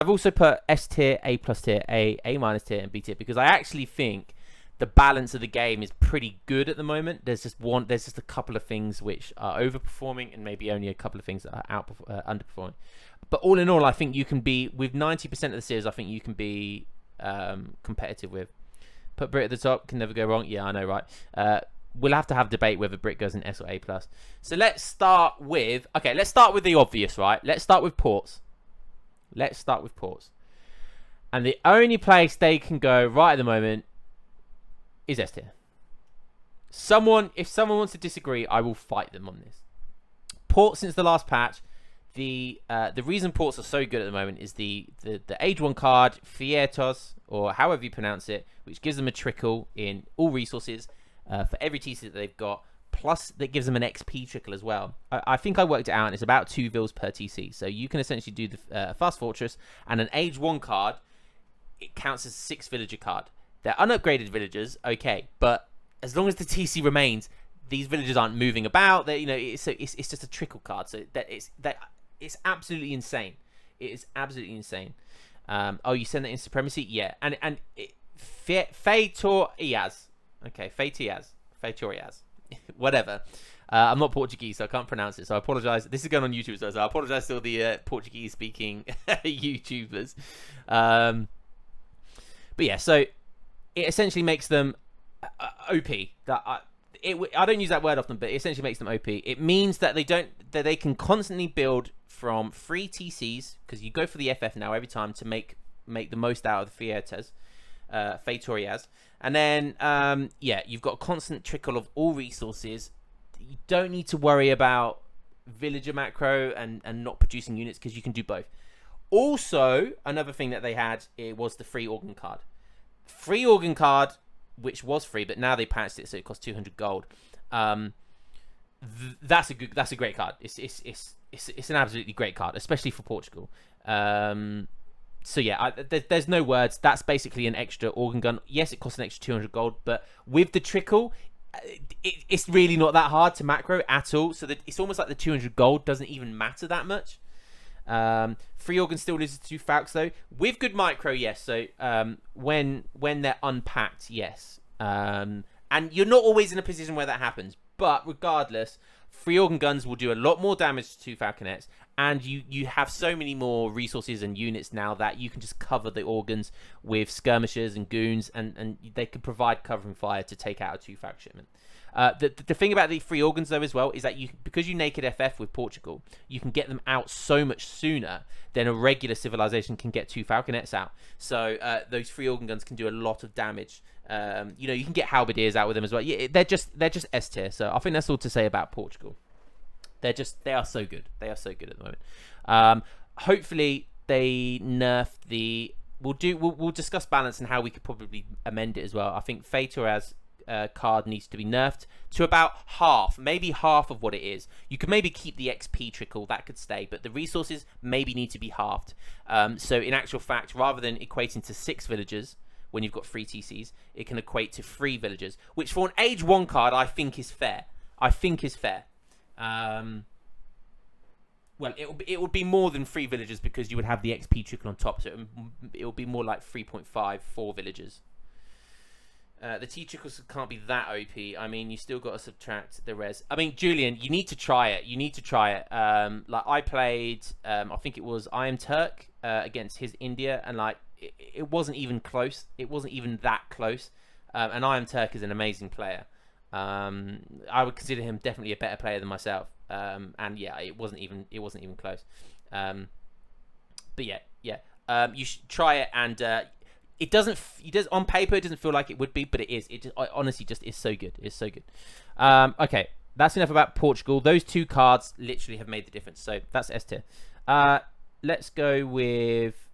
I've also put S tier, A plus tier, A minus tier, and B tier because I actually think the balance of the game is pretty good at the moment. There's just a couple of things which are overperforming, and maybe only a couple of things that are underperforming. But all in all, I think you can be with 90% of the series. I think you can be competitive with. Put Brit at the top, can never go wrong. Yeah, I know, right? We'll have to have debate whether Brit goes in S or A plus. So let's start with the obvious, right? Let's start with ports. And the only place they can go right at the moment is S tier. If someone wants to disagree, I will fight them on this. Ports since the last patch, the reason ports are so good at the moment is the Age 1 card, Fietos, or however you pronounce it, which gives them a trickle in all resources for every TC that they've got. Plus, that gives them an XP trickle as well. I think I worked it out, and it's about 2 vils per TC. So you can essentially do the Fast Fortress and an Age 1 card. It counts as a 6 villager card. They're unupgraded villagers, okay, but as long as the TC remains, these villagers aren't moving about. It's just a trickle card. So it's absolutely insane. It is absolutely insane. You send that in Supremacy? Yeah. And Feitorias. Okay, Feitorias. Whatever. I'm not Portuguese, so I can't pronounce it. So I apologize. This is going on YouTube, so I apologize to all the Portuguese-speaking YouTubers. But yeah, so it essentially makes them OP. I don't use that word often, but it essentially makes them OP. It means that they can constantly build from free TCs, because you go for the FF now every time to make the most out of the Feitorias. And then, you've got a constant trickle of all resources. You don't need to worry about villager macro and not producing units, because you can do both. Also, another thing that they had, it was the free organ card. Free organ card, which was free, but now they patched it so it costs 200 gold. That's a great card. It's an absolutely great card, especially for Portugal. So yeah, there's no words. That's basically an extra organ gun. Yes, it costs an extra 200 gold, but with the trickle, it's really not that hard to macro at all. So it's almost like the 200 gold doesn't even matter that much. Free organ still loses 2 Falcons though. With good micro, yes. So when they're unpacked, yes. And you're not always in a position where that happens. But regardless, free organ guns will do a lot more damage to 2 Falconets, and you have so many more resources and units now that you can just cover the organs with skirmishers and goons, and they can provide covering fire to take out a 2 Falcon shipment. The thing about the free organs though as well is that because you naked FF with Portugal, you can get them out so much sooner than a regular civilization can get 2 Falconets out. So those free organ guns can do a lot of damage. You can get halberdiers out with them as well. Yeah, they're just S tier. So I think that's all to say about Portugal. They are so good. They are so good at the moment. Hopefully they nerf the. We'll discuss balance and how we could probably amend it as well. I think Feitorias card needs to be nerfed to about half, maybe half of what it is. You could maybe keep the XP trickle, that could stay, but the resources maybe need to be halved. So in actual fact, rather than equating to 6 villagers when you've got 3 TCs, it can equate to 3 villagers, which for an Age 1 card I think is fair. Well, it would be more than 3 villagers because you would have the XP trickle on top, so it would be more like 3.5, 4 villagers. The T trickles can't be that OP. I mean, you still got to subtract the res. I mean, Julian, you need to try it. Like I played, I think it was I Am Turk against his India, and like it wasn't even close. It wasn't even that close. And I Am Turk is an amazing player. I would consider him definitely a better player than myself. And yeah, it wasn't even close. But yeah. You should try it, and it does on paper it doesn't feel like it would be, but it is. It honestly just is so good. It's so good. Okay, that's enough about Portugal. Those 2 cards literally have made the difference. So that's S tier. Let's go with.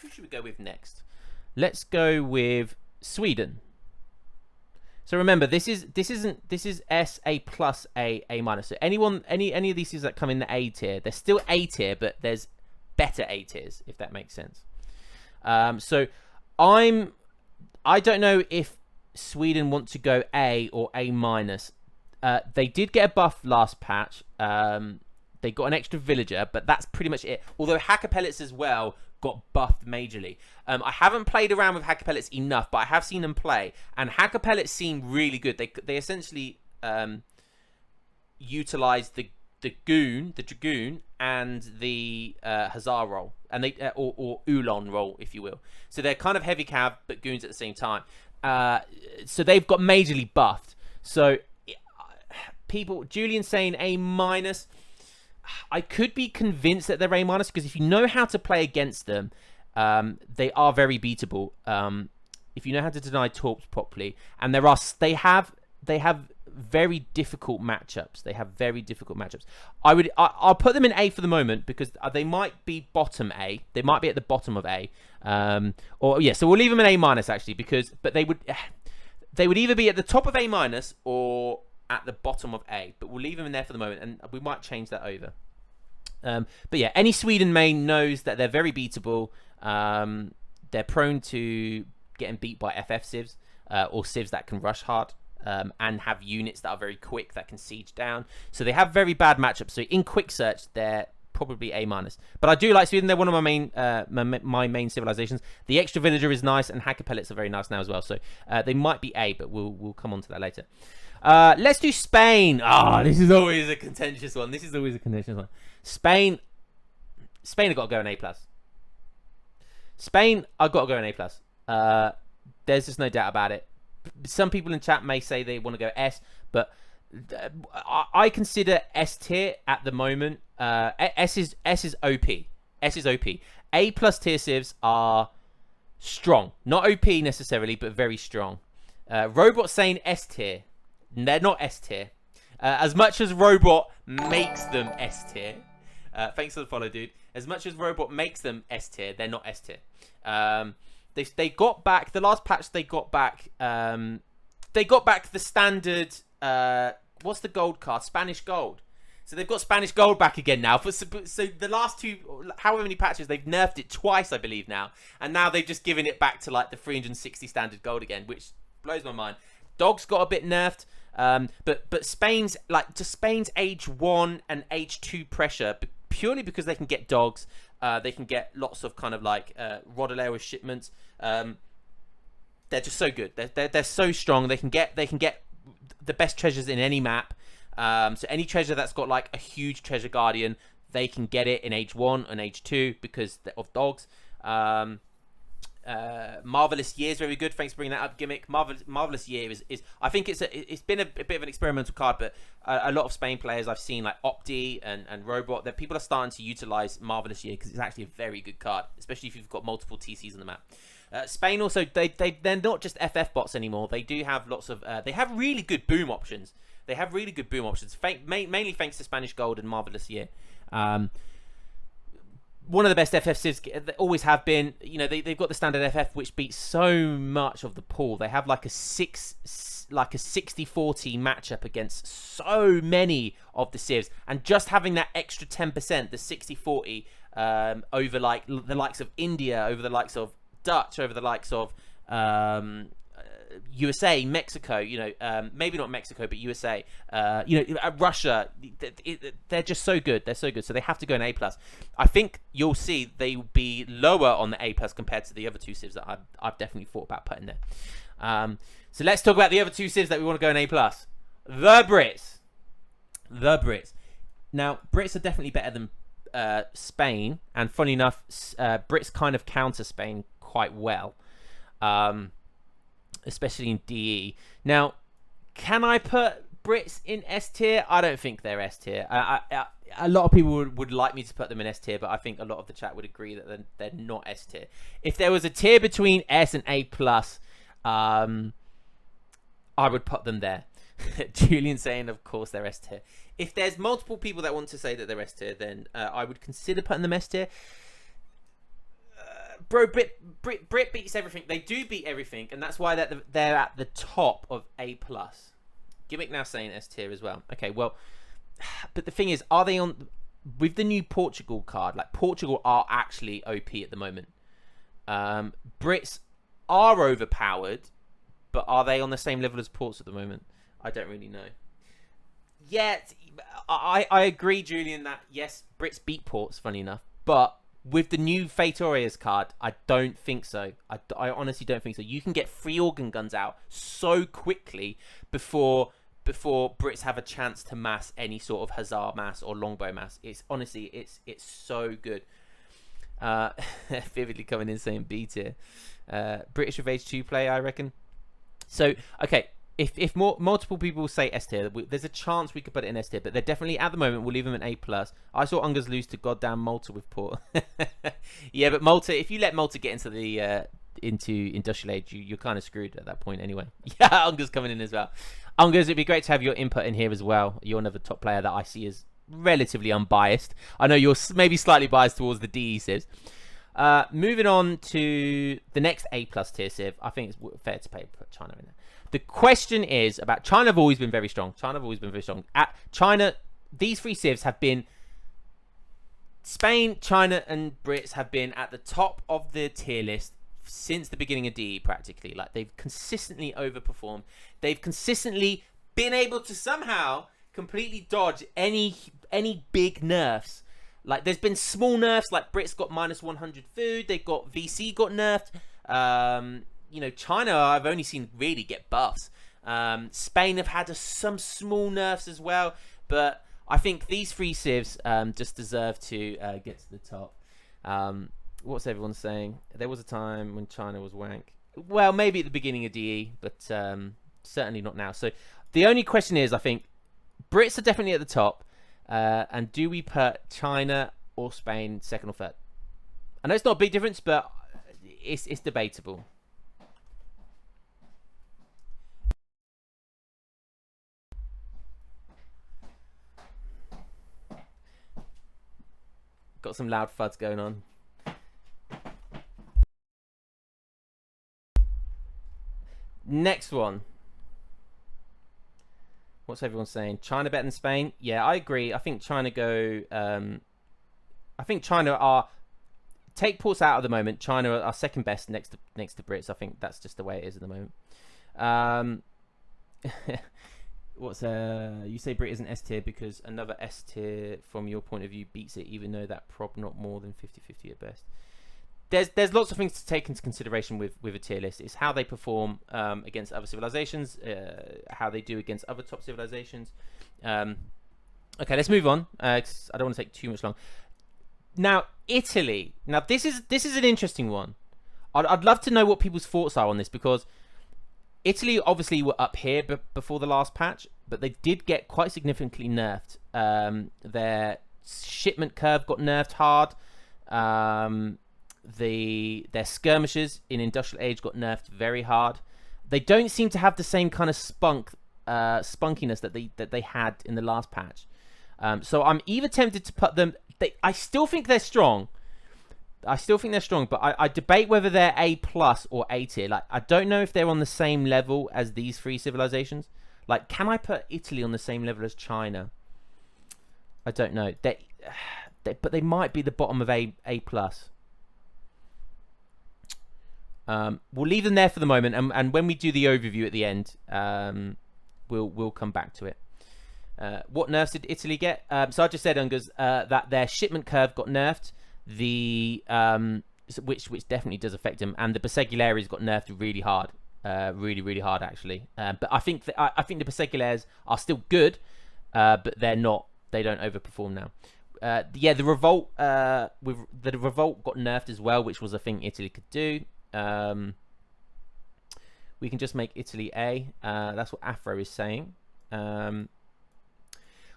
Who should we go with next? Let's go with Sweden. So remember, this is S, A plus, A minus. So any of these things that come in the A tier, they're still A tier, but there's better A tiers, if that makes sense. So I don't know if Sweden want to go A or A minus. They did get a buff last patch. They They got an extra villager, but that's pretty much it. Although Hacker Pellets as well got buffed majorly. I haven't played around with Hacker Pellets enough, but I have seen them play, and Hacker Pellets seem really good. They essentially utilize the Dragoon, and the Hussar role, and they or Ulan role, if you will. So they're kind of heavy cav, but goons at the same time. So they've got majorly buffed. So Julian saying A-. I could be convinced that they're A- because if you know how to play against them, they are very beatable. If you know how to deny torps properly, and they have very difficult matchups. I'll put them in A for the moment because they might be bottom A. They might be at the bottom of A. So we'll leave them in A- actually, but they would either be at the top of A- or at the bottom of A. But we'll leave them in there for the moment, and we might change that over. But yeah, any Sweden main knows that they're very beatable. They're prone to getting beat by FF civs or civs that can rush hard. And have units that are very quick that can siege down. So they have very bad matchups. So in quick search, they're probably A-. But I do like Sweden. They're one of my main my main civilizations. The extra villager is nice, and Hacker Pellets are very nice now as well. So they might be A, but we'll come on to that later. Let's do Spain. This is always a contentious one. Spain have got to go in A+. Spain, I've got to go in A+. There's just no doubt about it. Some people in chat may say they want to go S, but I consider S tier at the moment. S is OP. S is OP. A+ tier civs are strong, not OP necessarily, but very strong. Robot saying S tier. They're not S tier. As much as Robot makes them S tier. Thanks for the follow, dude. As much as Robot makes them S tier, they're not S tier. They got back the last patch. They got back the standard. What's the gold card? Spanish gold. So they've got Spanish gold back again now. So the last two, however many patches, they've nerfed it twice, I believe now, and now they've just given it back to like the 360 standard gold again, which blows my mind. Dogs got a bit nerfed, but Spain's age 1 and age 2 pressure purely because they can get dogs. They can get lots of kind of like Rodolero shipments. They're just so good. They're so strong. They can get the best treasures in any map. So any treasure that's got like a huge treasure guardian, they can get it in age 1 and age 2 because of dogs. Marvelous Year is very good. Thanks for bringing that up, Gimmick. Marvelous Year is I think it's been a bit of an experimental card, but a lot of Spain players I've seen like Opti and Robot, that people are starting to utilize Marvelous Year because it's actually a very good card, especially if you've got multiple TCs on the map. Spain also they're not just FF bots anymore. They do have lots of they have really good boom options. Mainly thanks to Spanish Gold and Marvelous Year. One of the best FF civs, they always have been. You know, they've got the standard FF, which beats so much of the pool. They have like a 60-40 matchup against so many of the civs, and just having that extra 10%, the 60-40, over like the likes of India, over the likes of Dutch, over the likes of USA, Mexico, maybe not Mexico, but USA, Russia, they're just so good. They're so good. So they have to go in A+. I think you'll see they will be lower on the A+ compared to the other two civs that I've definitely thought about putting there. So let's talk about the other two civs that we want to go in A+. The Brits. Now, Brits are definitely better than Spain, and funny enough, Brits kind of counter Spain quite well. Especially in DE. Now, can I put Brits in S tier? I don't think they're S tier. A lot of people would like me to put them in S tier, but I think a lot of the chat would agree that they're not S tier. If there was a tier between S and A+, I would put them there. Julian saying, of course, they're S tier. If there's multiple people that want to say that they're S tier, then I would consider putting them S tier. Bro, Brit beats everything. They do beat everything, and that's why they're at the top of A+. Gimmick now saying S tier as well. Okay, well, but the thing is, are they on with the new Portugal card? Like, Portugal are actually OP at the moment. Brits are overpowered, but are they on the same level as Ports at the moment? I don't really know. Yeah, I agree, Julian, that yes, Brits beat Ports, funny enough, but with the new Fate Warriors card, I don't think so. I honestly don't think so. You can get 3 organ guns out so quickly before Brits have a chance to mass any sort of Hussar mass or longbow mass. It's honestly, it's so good. Vividly coming in saying B tier. British with H2 play, I reckon. So, okay, if multiple people say S tier, there's a chance we could put it in S tier, but they're definitely, at the moment, we'll leave them in A+. I saw Ungers lose to goddamn Malta with Port. Yeah, but Malta, if you let Malta get into Industrial Age, you're kind of screwed at that point anyway. Yeah, Ungers coming in as well. Ungers, it'd be great to have your input in here as well. You're another top player that I see as relatively unbiased. I know you're maybe slightly biased towards the DE Civs. Moving on to the next A+ tier Civ, I think it's fair to put China in there. The question is about China. Have always been very strong. At China, these 3 Civs have been Spain, China, and Brits have been at the top of the tier list since the beginning of DE practically. Like, they've consistently overperformed. They've consistently been able to somehow completely dodge any big nerfs. Like, there's been small nerfs, like Brits got -100 food, they got VC got nerfed. You know, China I've only seen really get buffs. Spain have had some small nerfs as well, but I think these 3 Civs just deserve to get to the top. What's everyone saying? There was a time when China was wank. Well, maybe at the beginning of DE, but certainly not now. So the only question is, I think, Brits are definitely at the top. And do we put China or Spain second or third? I know it's not a big difference, but it's debatable. Got some loud thuds going on. Next one. What's everyone saying? China better than Spain? Yeah, I agree. I think China go. I think China are. Take Ports out at the moment. China are second best next to Brits. I think that's just the way it is at the moment. What's you say Brit isn't S tier because another S tier from your point of view beats it, even though that prob not more than 50-50 at best. There's lots of things to take into consideration with a tier list. It's how they perform against other civilizations, how they do against other top civilizations. Okay, let's move on. 'Cause I don't want to take too much long. Now, Italy. Now, this is an interesting one. I'd love to know what people's thoughts are on this, because Italy obviously were up here before the last patch, but they did get quite significantly nerfed. Their shipment curve got nerfed hard. Their skirmishers in Industrial Age got nerfed very hard. They don't seem to have the same kind of spunkiness that they had in the last patch. So I'm either tempted to put them. I still think they're strong. But I debate whether they're A+ or A tier. Like, I don't know if they're on the same level as these 3 civilizations. Like, can I put Italy on the same level as China? I don't know. But they might be the bottom of A+. We'll leave them there for the moment, and when we do the overview at the end, we'll come back to it. What nerfs did Italy get? So I just said, Ungers, that their shipment curve got nerfed. Which definitely does affect them, and the Persegulares got nerfed really hard, really hard actually. But I think the Persegulares are still good, but they don't overperform now. Yeah, the revolt got nerfed as well, which was a thing Italy could do. We can just make Italy A. That's what Afro is saying.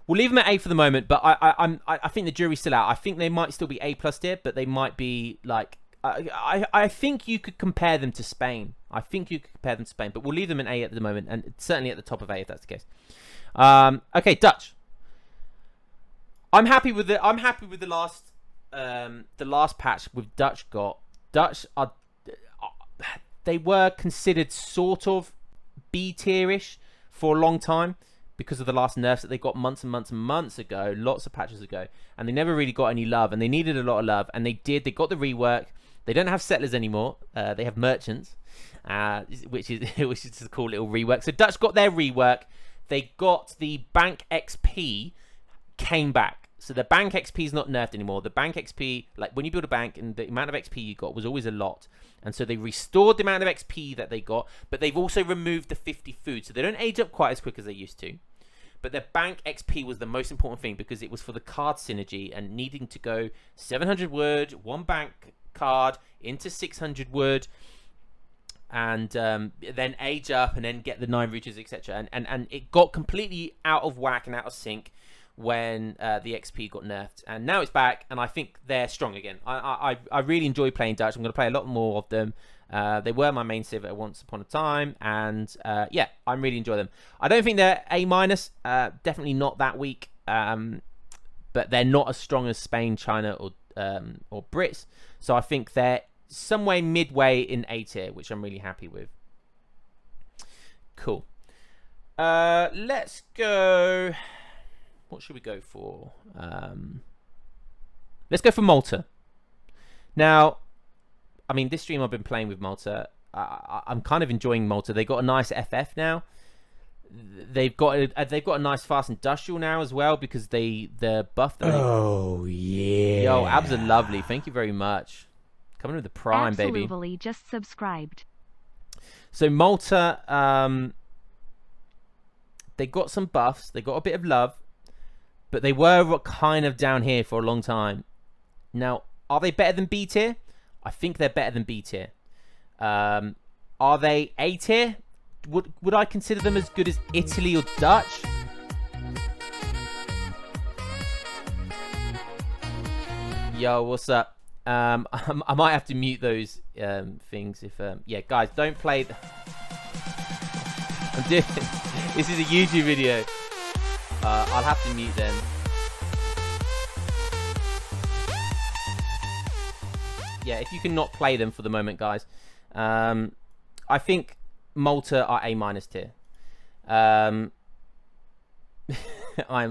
We'll leave them at A for the moment, but I think the jury's still out. I think they might still be A+ tier, but they might be like I think you could compare them to Spain. But we'll leave them in A at the moment, and certainly at the top of A if that's the case. Okay, Dutch. I'm happy with the last patch with Dutch got. Dutch are they were considered sort of B tierish for a long time, because of the last nerfs that they got months and months and months ago, lots of patches ago, and they never really got any love, and they needed a lot of love, and they got the rework. They don't have settlers anymore. They have merchants, which is a cool little rework. So Dutch got their rework. they got the Bank XP came back. So the Bank XP is not nerfed anymore. The Bank XP, like when you build a bank, and the amount of XP you got was always a lot. And so they restored the amount of XP that they got, but they've also removed the 50 food. So they don't age up quite as quick as they used to. But the Bank XP was the most important thing because it was for the card synergy and needing to go 700 wood, one bank card into 600 wood, and then age up and then get the 9 routers, etc. And it got completely out of whack and out of sync when the XP got nerfed, and now it's back, and I think they're strong again. I really enjoy playing Dutch. I'm going to play a lot more of them. They were my main civ at once upon a time, and yeah, I really enjoy them. I don't think they're A-, definitely not that weak, but they're not as strong as Spain, China, or Brits. So I think they're somewhere midway in A tier, which I'm really happy with. Cool. Let's go. What should we go for? Let's go for Malta. Now, I mean, this stream I've been playing with Malta. I'm kind of enjoying Malta. They got a nice FF now. They've got a nice fast industrial now as well because the buff. Oh yeah. Yo, abs are lovely. Thank you very much. Coming with the prime, baby. Absolutely, just subscribed. So Malta, they got some buffs. They got a bit of love. But they were kind of down here for a long time. Now, are they better than B tier? I think they're better than B tier. Are they A tier? Would I consider them as good as Italy or Dutch? Yo, what's up? I might have to mute those things if yeah, guys, don't play. I'm doing. This is a YouTube video. I'll have to mute them. Yeah, if you can not play them for the moment, guys. I think Malta are A- tier. I'm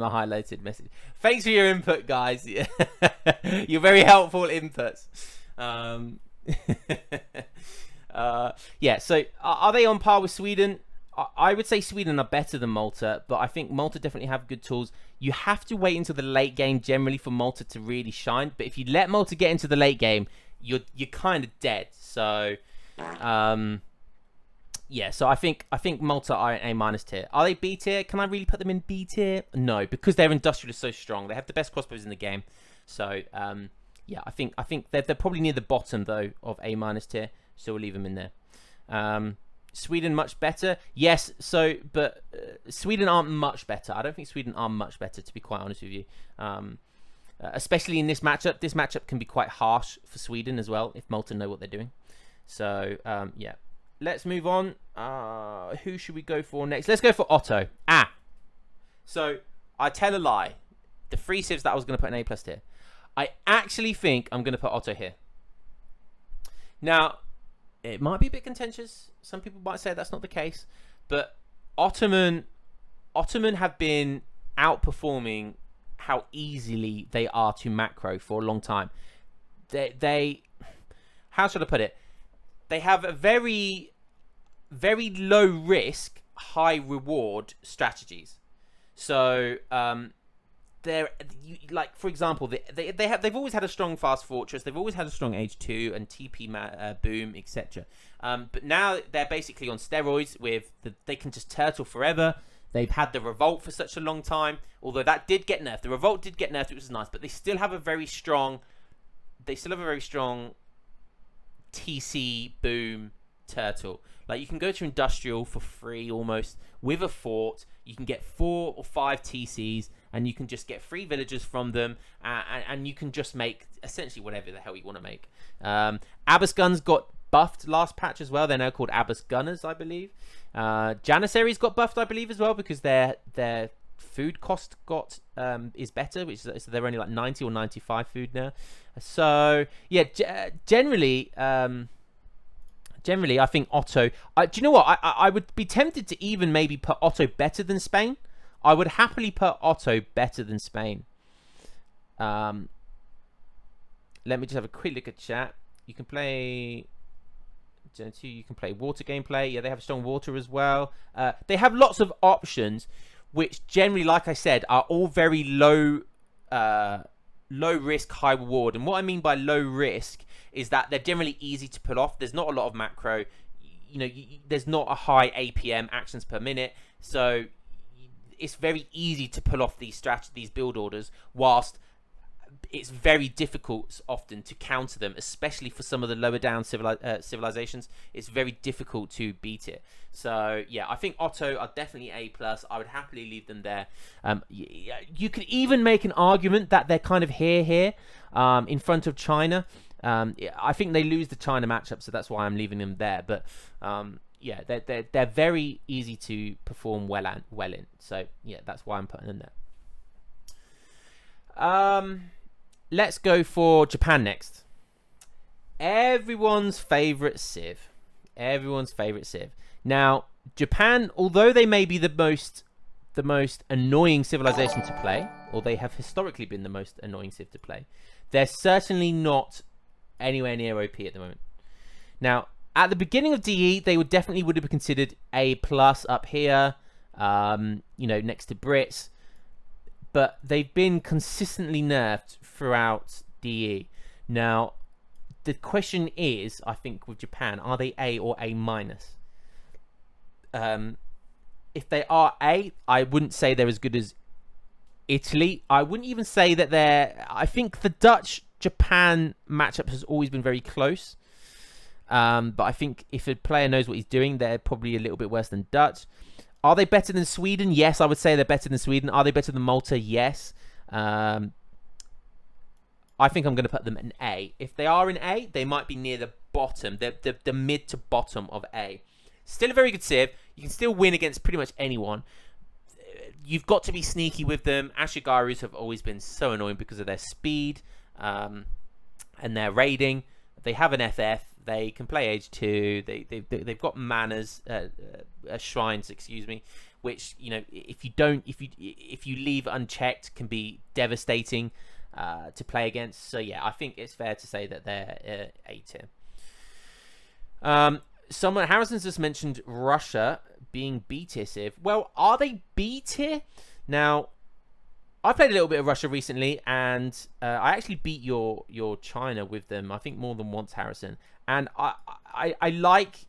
a highlighted message. Thanks for your input, guys. You're very helpful inputs. Yeah, so are they on par with Sweden? I would say Sweden are better than Malta, but I think Malta definitely have good tools. You have to wait until the late game generally for Malta to really shine. But if you let Malta get into the late game, you're kind of dead. So, yeah. So I think Malta are an A- tier. Are they B tier? Can I really put them in B tier? No, because their industrial is so strong. They have the best crossbows in the game. So, yeah, I think they're probably near the bottom though of A- tier. So we'll leave them in there. Sweden much better, yes. So, but Sweden aren't much better. I don't think Sweden are much better, to be quite honest with you. Especially in this matchup. This matchup can be quite harsh for Sweden as well if Malta know what they're doing. So, yeah. Let's move on. Who should we go for next? Let's go for Otto. So I tell a lie. The 3 civs that I was going to put an A+ here. I actually think I'm going to put Otto here. Now, it might be a bit contentious. Some people might say that's not the case, but Ottoman have been outperforming how easily they are to macro for a long time. They how should I put it? They have a very, very low risk, high reward strategies. So they're like, for example, they've always had a strong fast fortress. They've always had a strong H2 and TP boom, etc. But now they're basically on steroids with they can just turtle forever. They've had the revolt for such a long time, although that did get nerfed. The revolt did get nerfed, which was nice, but they still have a very strong. They still have a very strong TC boom turtle. Like, you can go to industrial for free almost with a fort. You can get 4 or 5 TCs, and you can just get free villagers from them, and you can just make essentially whatever the hell you want to make. Abbas guns got buffed last patch as well. They're now called Abbas gunners, I believe. Janissaries got buffed, I believe, as well, because their food cost is better, which is, so they're only like 90 or 95 food now. So yeah, generally I think Otto. Do you know what? I would be tempted to even maybe put Otto better than Spain. I would happily put Otto better than Spain. Let me just have a quick look at chat. You can play Gen 2, you can play water gameplay. Yeah, they have strong water as well. They have lots of options, which generally, like I said, are all very low risk, high reward. And what I mean by low risk is that they're generally easy to pull off. There's not a lot of macro. There's not a high APM, actions per minute. So it's very easy to pull off these build orders, whilst it's very difficult often to counter them, especially for some of the lower down civilizations. It's very difficult to beat it. So yeah, I think Otto are definitely A+. I would happily leave them there. You could even make an argument that they're kind of here in front of China. I think they lose the China matchup, so that's why I'm leaving them there. But yeah, they're very easy to perform well in. So yeah, that's why I'm putting them there. Let's go for Japan next. Everyone's favorite Civ. Now, Japan, although they may be the most annoying civilization to play, or they have historically been the most annoying Civ to play, they're certainly not anywhere near OP at the moment. Now, at the beginning of DE, they would have been considered A+ up here, next to Brits. But they've been consistently nerfed throughout DE. Now, the question is, I think, with Japan, are they A or A-? If they are A, I wouldn't say they're as good as Italy. I wouldn't even say that they're... I think the Dutch-Japan matchup has always been very close. But I think if a player knows what he's doing, they're probably a little bit worse than Dutch. Are they better than Sweden? Yes, I would say they're better than Sweden. Are they better than Malta? Yes. I think I'm going to put them in A. If they are in A, they might be near the bottom, the mid to bottom of A. Still a very good Civ. You can still win against pretty much anyone. You've got to be sneaky with them. Ashigarus have always been so annoying because of their speed and their raiding. They have an FF. They can play Age 2. They've got manners, shrines, which if you leave unchecked can be devastating to play against. So yeah, I think it's fair to say that they're A tier. Harrison's just mentioned Russia being B tier Civ. Well, are they B tier? Now, I played a little bit of Russia recently, and I actually beat your China with them. I think more than once, Harrison. And I like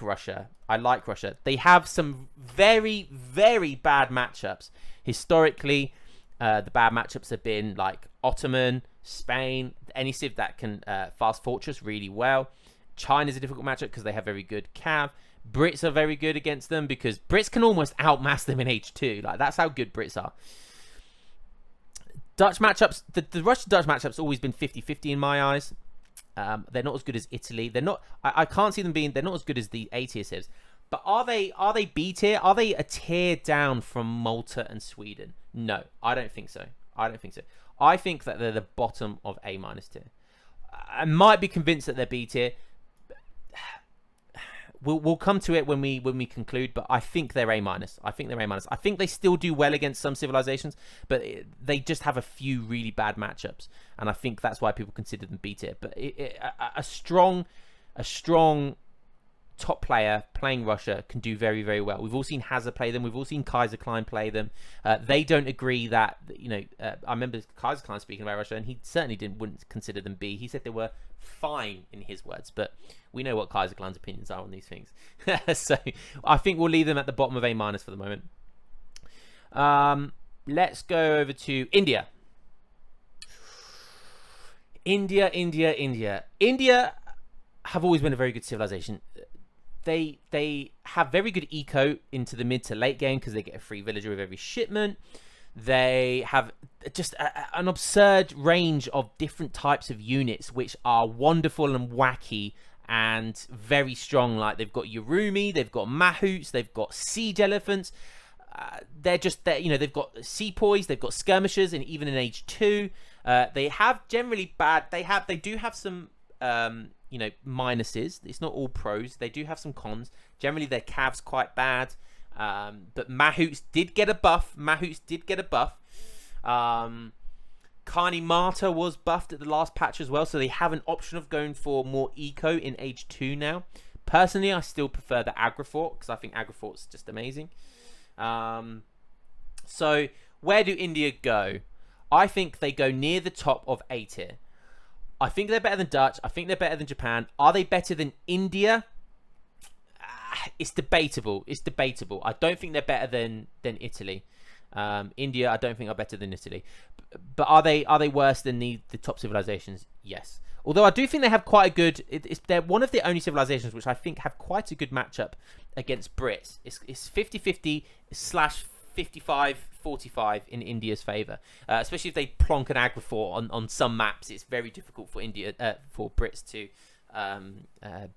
Russia. I like Russia. They have some very, very bad matchups. Historically, the bad matchups have been like Ottoman, Spain, any Civ that can fast fortress really well. China's a difficult matchup because they have very good cav. Brits are very good against them because Brits can almost outmass them in H2. Like, that's how good Brits are. Dutch matchups, the Russian-Dutch matchups always been 50-50 in my eyes. They're not as good as Italy. They're not. I can't see them being. They're not as good as the A tier Civs. But are they B tier? Are they a tier down from Malta and Sweden? No, I don't think so. I think that they're the bottom of A- tier. I might be convinced that they're B tier. We'll come to it when we conclude, but I think they're A-. I think they still do well against some civilizations, but they just have a few really bad matchups, and I think that's why people consider them B tier. But a strong top player playing Russia can do very, very well. We've all seen Hazard play them. We've all seen Kaiser Klein play them. They don't agree that, I remember Kaiser Klein speaking about Russia, and he certainly wouldn't consider them B. He said they were fine, in his words, but we know what Kaiser Klein's opinions are on these things. So I think we'll leave them at the bottom of A- for the moment. Let's go over to India. India have always been a very good civilization. They have very good eco into the mid to late game because they get a free villager with every shipment. They have just an absurd range of different types of units which are wonderful and wacky and very strong. Like, they've got Yorumi, they've got Mahouts, they've got siege elephants. They've got sepoys, they've got skirmishers, and even in Age 2, they have generally bad. They do have some minuses. It's not all pros. They do have some cons. Generally, their cav's quite bad. But Mahouts did get a buff. Kani Marta was buffed at the last patch as well, so they have an option of going for more eco in Age 2 now. Personally, I still prefer the Agrafort because I think Agrafort's just amazing. So where do India go? I think they go near the top of A tier. I think they're better than Dutch. I think they're better than Japan. Are they better than India? It's debatable. It's debatable. I don't think they're better than Italy. India, I don't think are better than Italy. But are they worse than the top civilizations? Yes. Although I do think they have quite a good... they're one of the only civilizations which I think have quite a good matchup against Brits. It's 50-50 / 55-45 in India's favour. Especially if they plonk an Agrafort on some maps. It's very difficult for for Brits to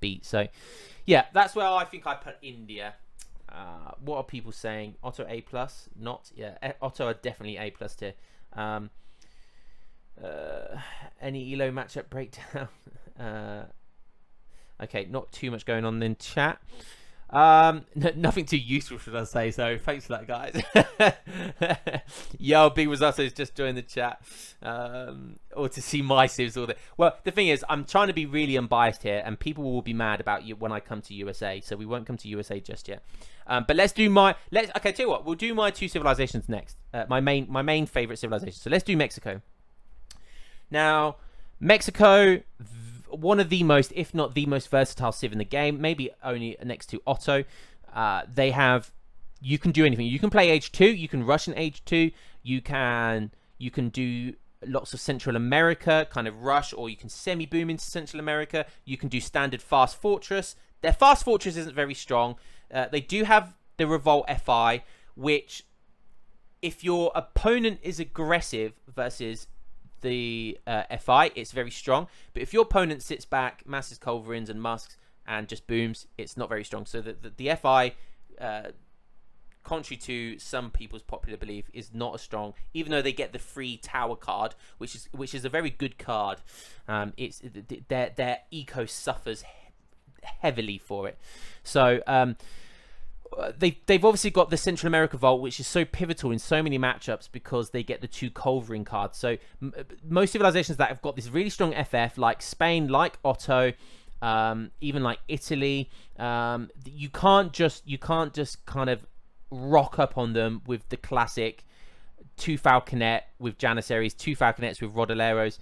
beat. So, yeah, that's where I think I put India. What are people saying? Otto A+? Not, yeah. Otto are definitely A+ tier. Any ELO matchup breakdown? Okay, not too much going on in chat. Nothing too useful, should I say? So thanks for that, guys. Yo, Big Risotto's just joined the chat. Or to see my civs all that. Well, the thing is, I'm trying to be really unbiased here, and people will be mad about you when I come to USA. So we won't come to USA just yet. But let's do okay, tell you what, we'll do my two civilizations next. My main favorite civilization. So let's do Mexico. Now, Mexico, one of the most, if not the most versatile civ in the game, maybe only next to Otto. You can do anything. You can play Age 2, you can rush in Age 2, you can do lots of Central America, kind of rush, or you can semi-boom into Central America. You can do standard Fast Fortress. Their Fast Fortress isn't very strong. They do have the Revolt FI, which, if your opponent is aggressive versus the FI, it's very strong. But if your opponent sits back, masses culverins and musks, and just booms, it's not very strong. So the FI, contrary to some people's popular belief, is not as strong, even though they get the free tower card, which is a very good card. Their eco suffers heavily for it. So they've obviously got the Central America Vault, which is so pivotal in so many matchups because they get the 2 culverin cards. So most civilizations that have got this really strong FF, like Spain, like Otto, even like Italy, you can't just kind of rock up on them with the classic 2 Falconet with Janissaries, 2 Falconets with Rodaleros,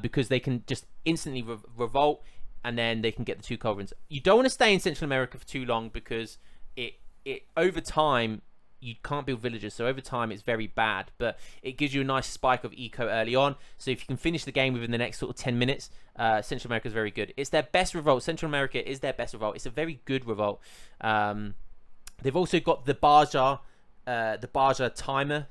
because they can just instantly revolt, and then they can get the 2 culverins. You don't want to stay in Central America for too long because it over time you can't build villages, so over time it's very bad, but it gives you a nice spike of eco early on. So if you can finish the game within the next sort of 10 minutes, Central America is very good. It's their best revolt. Central America is their best revolt. It's a very good revolt. They've also got the Baja timer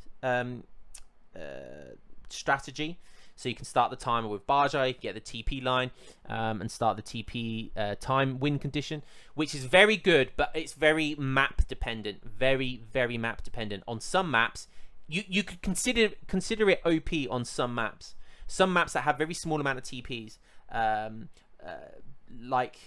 strategy. So you can start the timer with Baja, you can get the TP line, and start the TP time win condition, which is very good, but it's very map dependent. Very, very map dependent. On some maps, you could consider it OP on some maps. Some maps that have very small amount of TPs, like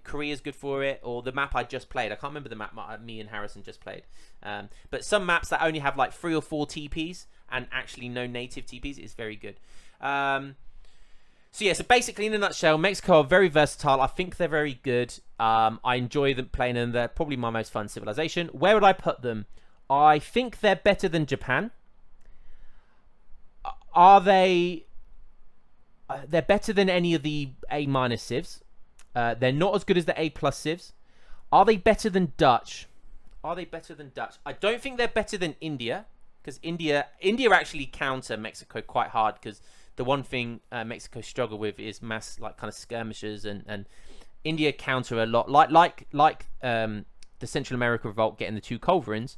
Korea's good for it, or the map I just played. I can't remember the map me and Harrison just played. But some maps that only have like 3 or 4 TPs and actually no native TPs is very good. So yeah, so basically in a nutshell, Mexico are very versatile. I think they're very good. I enjoy them playing them. They're probably my most fun civilization. Where would I put them? I think they're better than Japan. Are they? They're better than any of the A- civs. They're not as good as the A+ civs. Are they better than Dutch? Are they better than Dutch? I don't think they're better than India, because India actually counter Mexico quite hard, because the one thing Mexico struggle with is mass kind of skirmishes, and India counter a lot. Like the Central America Revolt getting the 2 culverins,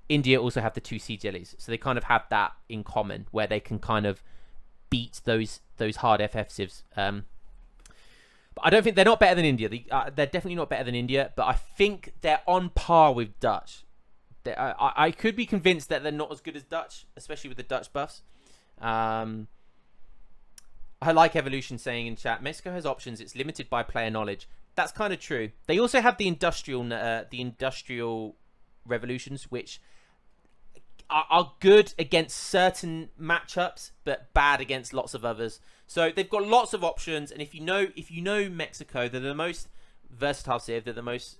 India also have the 2 sea jellies, so they kind of have that in common, where they can kind of beat those hard FF civs. But I don't think they're not better than India. They're definitely not better than India, but I think they're on par with Dutch. I could be convinced that they're not as good as Dutch, especially with the Dutch buffs. I like Evolution saying in chat, Mexico has options. It's limited by player knowledge. That's kind of true. They also have the industrial revolutions, which are good against certain matchups, but bad against lots of others. So they've got lots of options, and if you know Mexico, they're the most versatile civ. They're the most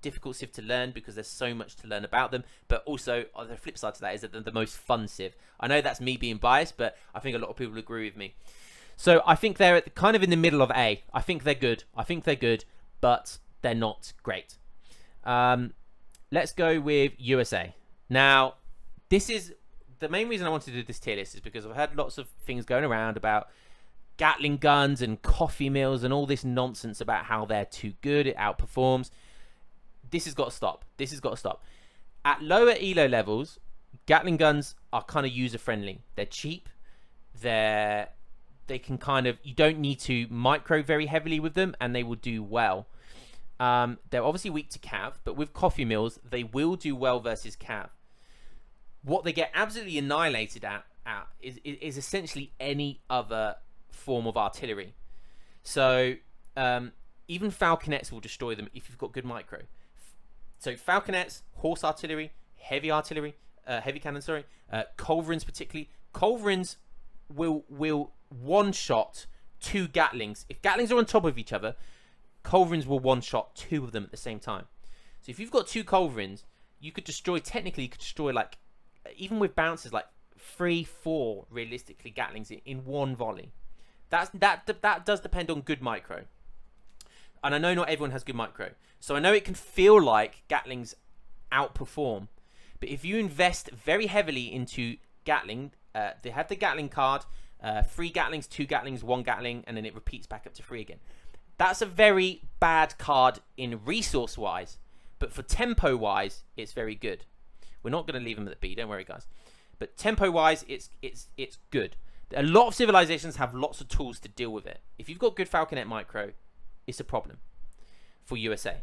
difficult civ to learn because there's so much to learn about them. But also, the flip side to that is that they're the most fun civ. I know that's me being biased, but I think a lot of people agree with me. So I think they're kind of in the middle of A. I think they're good. But they're not great. Let's go with USA. Now, this is the main reason I wanted to do this tier list is because I've had lots of things going around about Gatling guns and coffee mills and all this nonsense about how they're too good, it outperforms. This has got to stop. At lower ELO levels, Gatling guns are kind of user friendly. They're cheap. They can kind of, you don't need to micro very heavily with them, and they will do well. They're obviously weak to cav, but with coffee mills, they will do well versus cav. What they get absolutely annihilated at is essentially any other form of artillery. So even falconets will destroy them if you've got good micro. So falconets, horse artillery, heavy cannon, culverins particularly. Culverins will one-shot 2 Gatlings. If Gatlings are on top of each other, culverins will one-shot 2 of them at the same time. So if you've got 2 culverins, you could destroy like, even with bounces, like 3-4 realistically Gatlings in one volley. That does depend on good micro. And I know not everyone has good micro. So I know it can feel like Gatlings outperform. But if you invest very heavily into Gatling, they have the Gatling card, 3 Gatlings, 2 Gatlings, 1 Gatling, and then it repeats back up to 3 again. That's a very bad card in resource-wise. But for tempo-wise, it's very good. We're not going to leave them at the B, don't worry, guys. But tempo-wise, it's good. A lot of civilizations have lots of tools to deal with it. If you've got good Falconet micro, it's a problem for USA.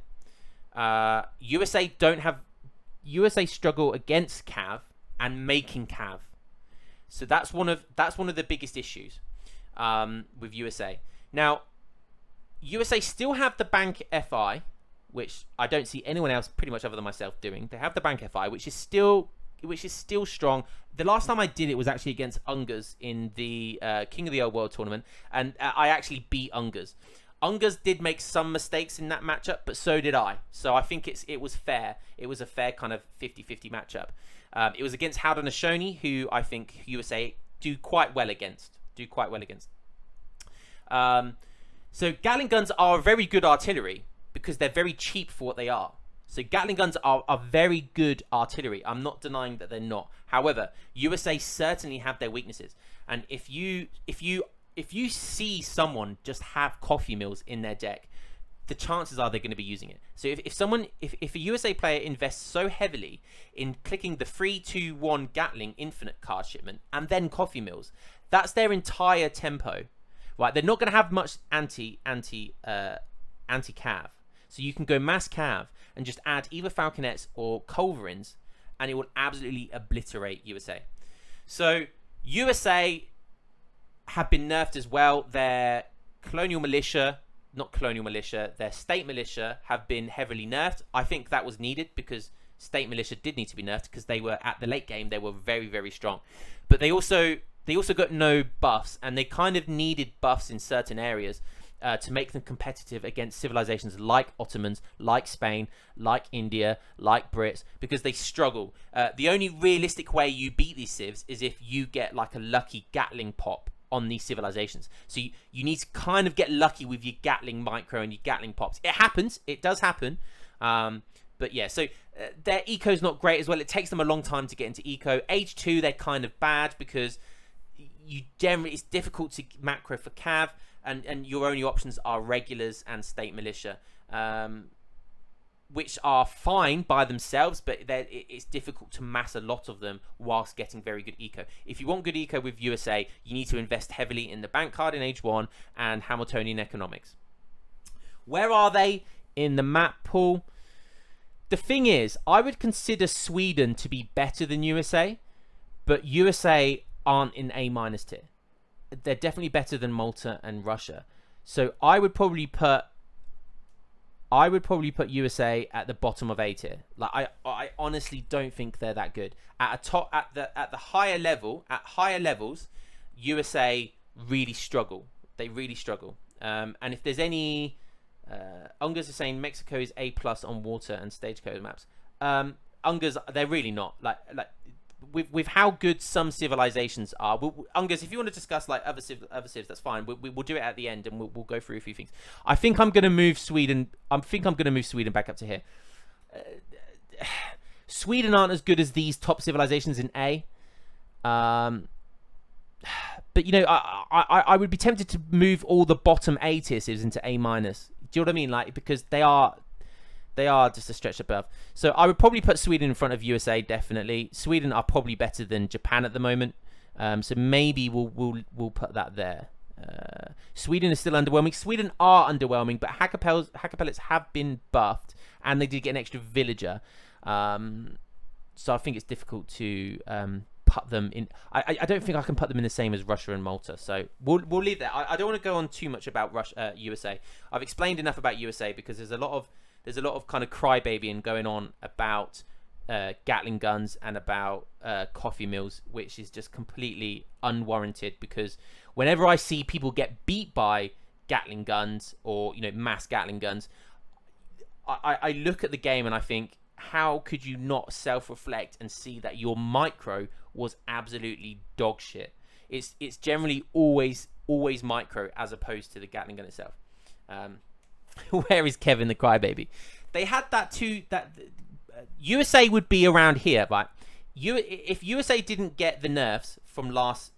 USA struggle against cav and making cav. So that's one of the biggest issues with USA. Now, USA still have the Bank FI, which I don't see anyone else pretty much other than myself doing. They have the Bank FI, which is still strong. The last time I did it was actually against Ungers in the King of the Old World tournament, and I actually beat Ungers. Ungers did make some mistakes in that matchup, but so did I. So I think it was fair. It was a fair kind of 50-50 matchup. It was against Haudenosaunee, who I think USA do quite well against. So Gatling guns are very good artillery because they're very cheap for what they are. So Gatling guns are very good artillery. I'm not denying that they're not. However, USA certainly have their weaknesses. And if you see someone just have coffee mills in their deck, the chances are they're going to be using it. So if a USA player invests so heavily in clicking the 3-2-1 Gatling infinite card shipment and then coffee mills, that's their entire tempo. Right? They're not going to have much anti-cav. So you can go mass cav and just add either falconets or culverins, and it will absolutely obliterate USA. So USA have been nerfed as well. Their their state militia have been heavily nerfed. I think that was needed because state militia did need to be nerfed because they were at the late game. They were very, very strong, but they also got no buffs, and they kind of needed buffs in certain areas to make them competitive against civilizations like Ottomans, like Spain, like India, like Brits, because they struggle. The only realistic way you beat these civs is if you get like a lucky Gatling pop on these civilizations. So you need to kind of get lucky with your Gatling micro and your Gatling pops. It happens. It does happen. But yeah, so their eco's not great as well. It takes them a long time to get into eco. Age 2, they're kind of bad because it's difficult to macro for cav, and your only options are regulars and state militia, which are fine by themselves, but it's difficult to mass a lot of them whilst getting very good eco. If you want good eco with USA, you need to invest heavily in the bank card in age 1 and Hamiltonian economics. Where are they in the map pool? The thing is, I would consider Sweden to be better than USA, but USA aren't in A- tier. They're definitely better than Malta and Russia. So I would probably put USA at the bottom of A tier. Like I honestly don't think they're that good. At the higher levels, USA really struggle. They really struggle. And if there's any Ungas is saying Mexico is A+ on water and stagecoach maps. Ungas, they're really not. Like with how good some civilizations are. Ungas, if you want to discuss like other civs, that's fine. We'll do it at the end, and we'll go through a few things. I think I'm going to move Sweden. Back up to here. Sweden aren't as good as these top civilizations in A. But you know, I would be tempted to move all the bottom A tier civs into A-. Do you know what I mean? Like, because they are just a stretch above. So I would probably put Sweden in front of USA, definitely. Sweden are probably better than Japan at the moment. So maybe we'll put that there. Sweden is still underwhelming. Sweden are underwhelming, but Hakkapellets have been buffed, and they did get an extra villager. So I think it's difficult to put them in. I don't think I can put them in the same as Russia and Malta. So we'll leave that. I don't want to go on too much about USA. I've explained enough about USA because there's a lot of kind of crybabying going on about Gatling guns and about coffee mills, which is just completely unwarranted. Because whenever I see people get beat by Gatling guns or mass Gatling guns, I look at the game and I think, how could you not self-reflect and see that your micro was absolutely dog shit? It's generally always micro as opposed to the Gatling gun itself. Where is Kevin the crybaby? They had that too. That USA would be around here, right? If USA didn't get the nerfs from last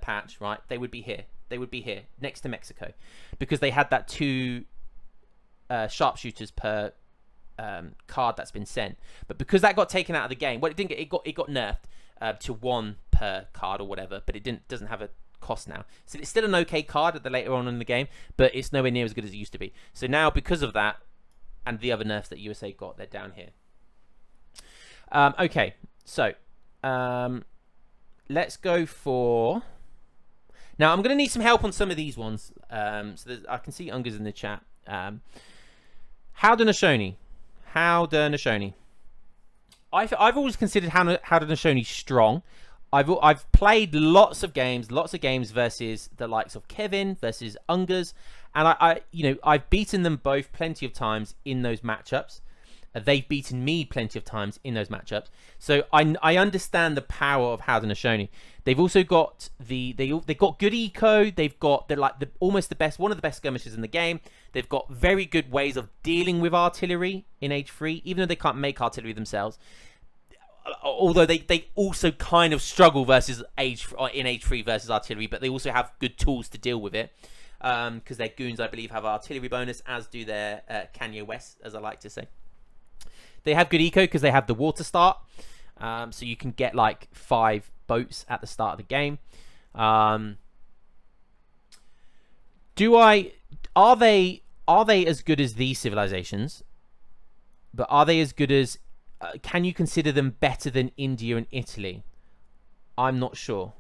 patch, right? They would be here. They would be here next to Mexico, because they had that 2 sharpshooters per card that's been sent. But because that got taken out of the game, well, it got nerfed to 1 per card or whatever. But it doesn't have a cost now, so it's still an okay card at the later on in the game, but it's nowhere near as good as it used to be. So now, because of that and the other nerfs that USA got, they're down here. Okay, so let's go for now. I'm gonna need some help on some of these ones. So I can see Ungas in the chat. Haudenosaunee. I've always considered Haudenosaunee strong. I've played lots of games versus the likes of Kevin versus Ungas, and I've beaten them both plenty of times in those matchups. They've beaten me plenty of times in those matchups, so I understand the power of Haudenosaunee. They've also got they've got good eco. They're like almost one of the best skirmishers in the game. They've got very good ways of dealing with artillery in Age 3, even though they can't make artillery themselves. Although they also kind of struggle in Age 3 versus artillery, but they also have good tools to deal with it, because their goons, I believe, have artillery bonus, as do their Kanye West, as I like to say. They have good eco because they have the water start, so you can get like 5 boats at the start of the game. Are they as good as these civilizations? But are they as good as? Can you consider them better than India and Italy? I'm not sure.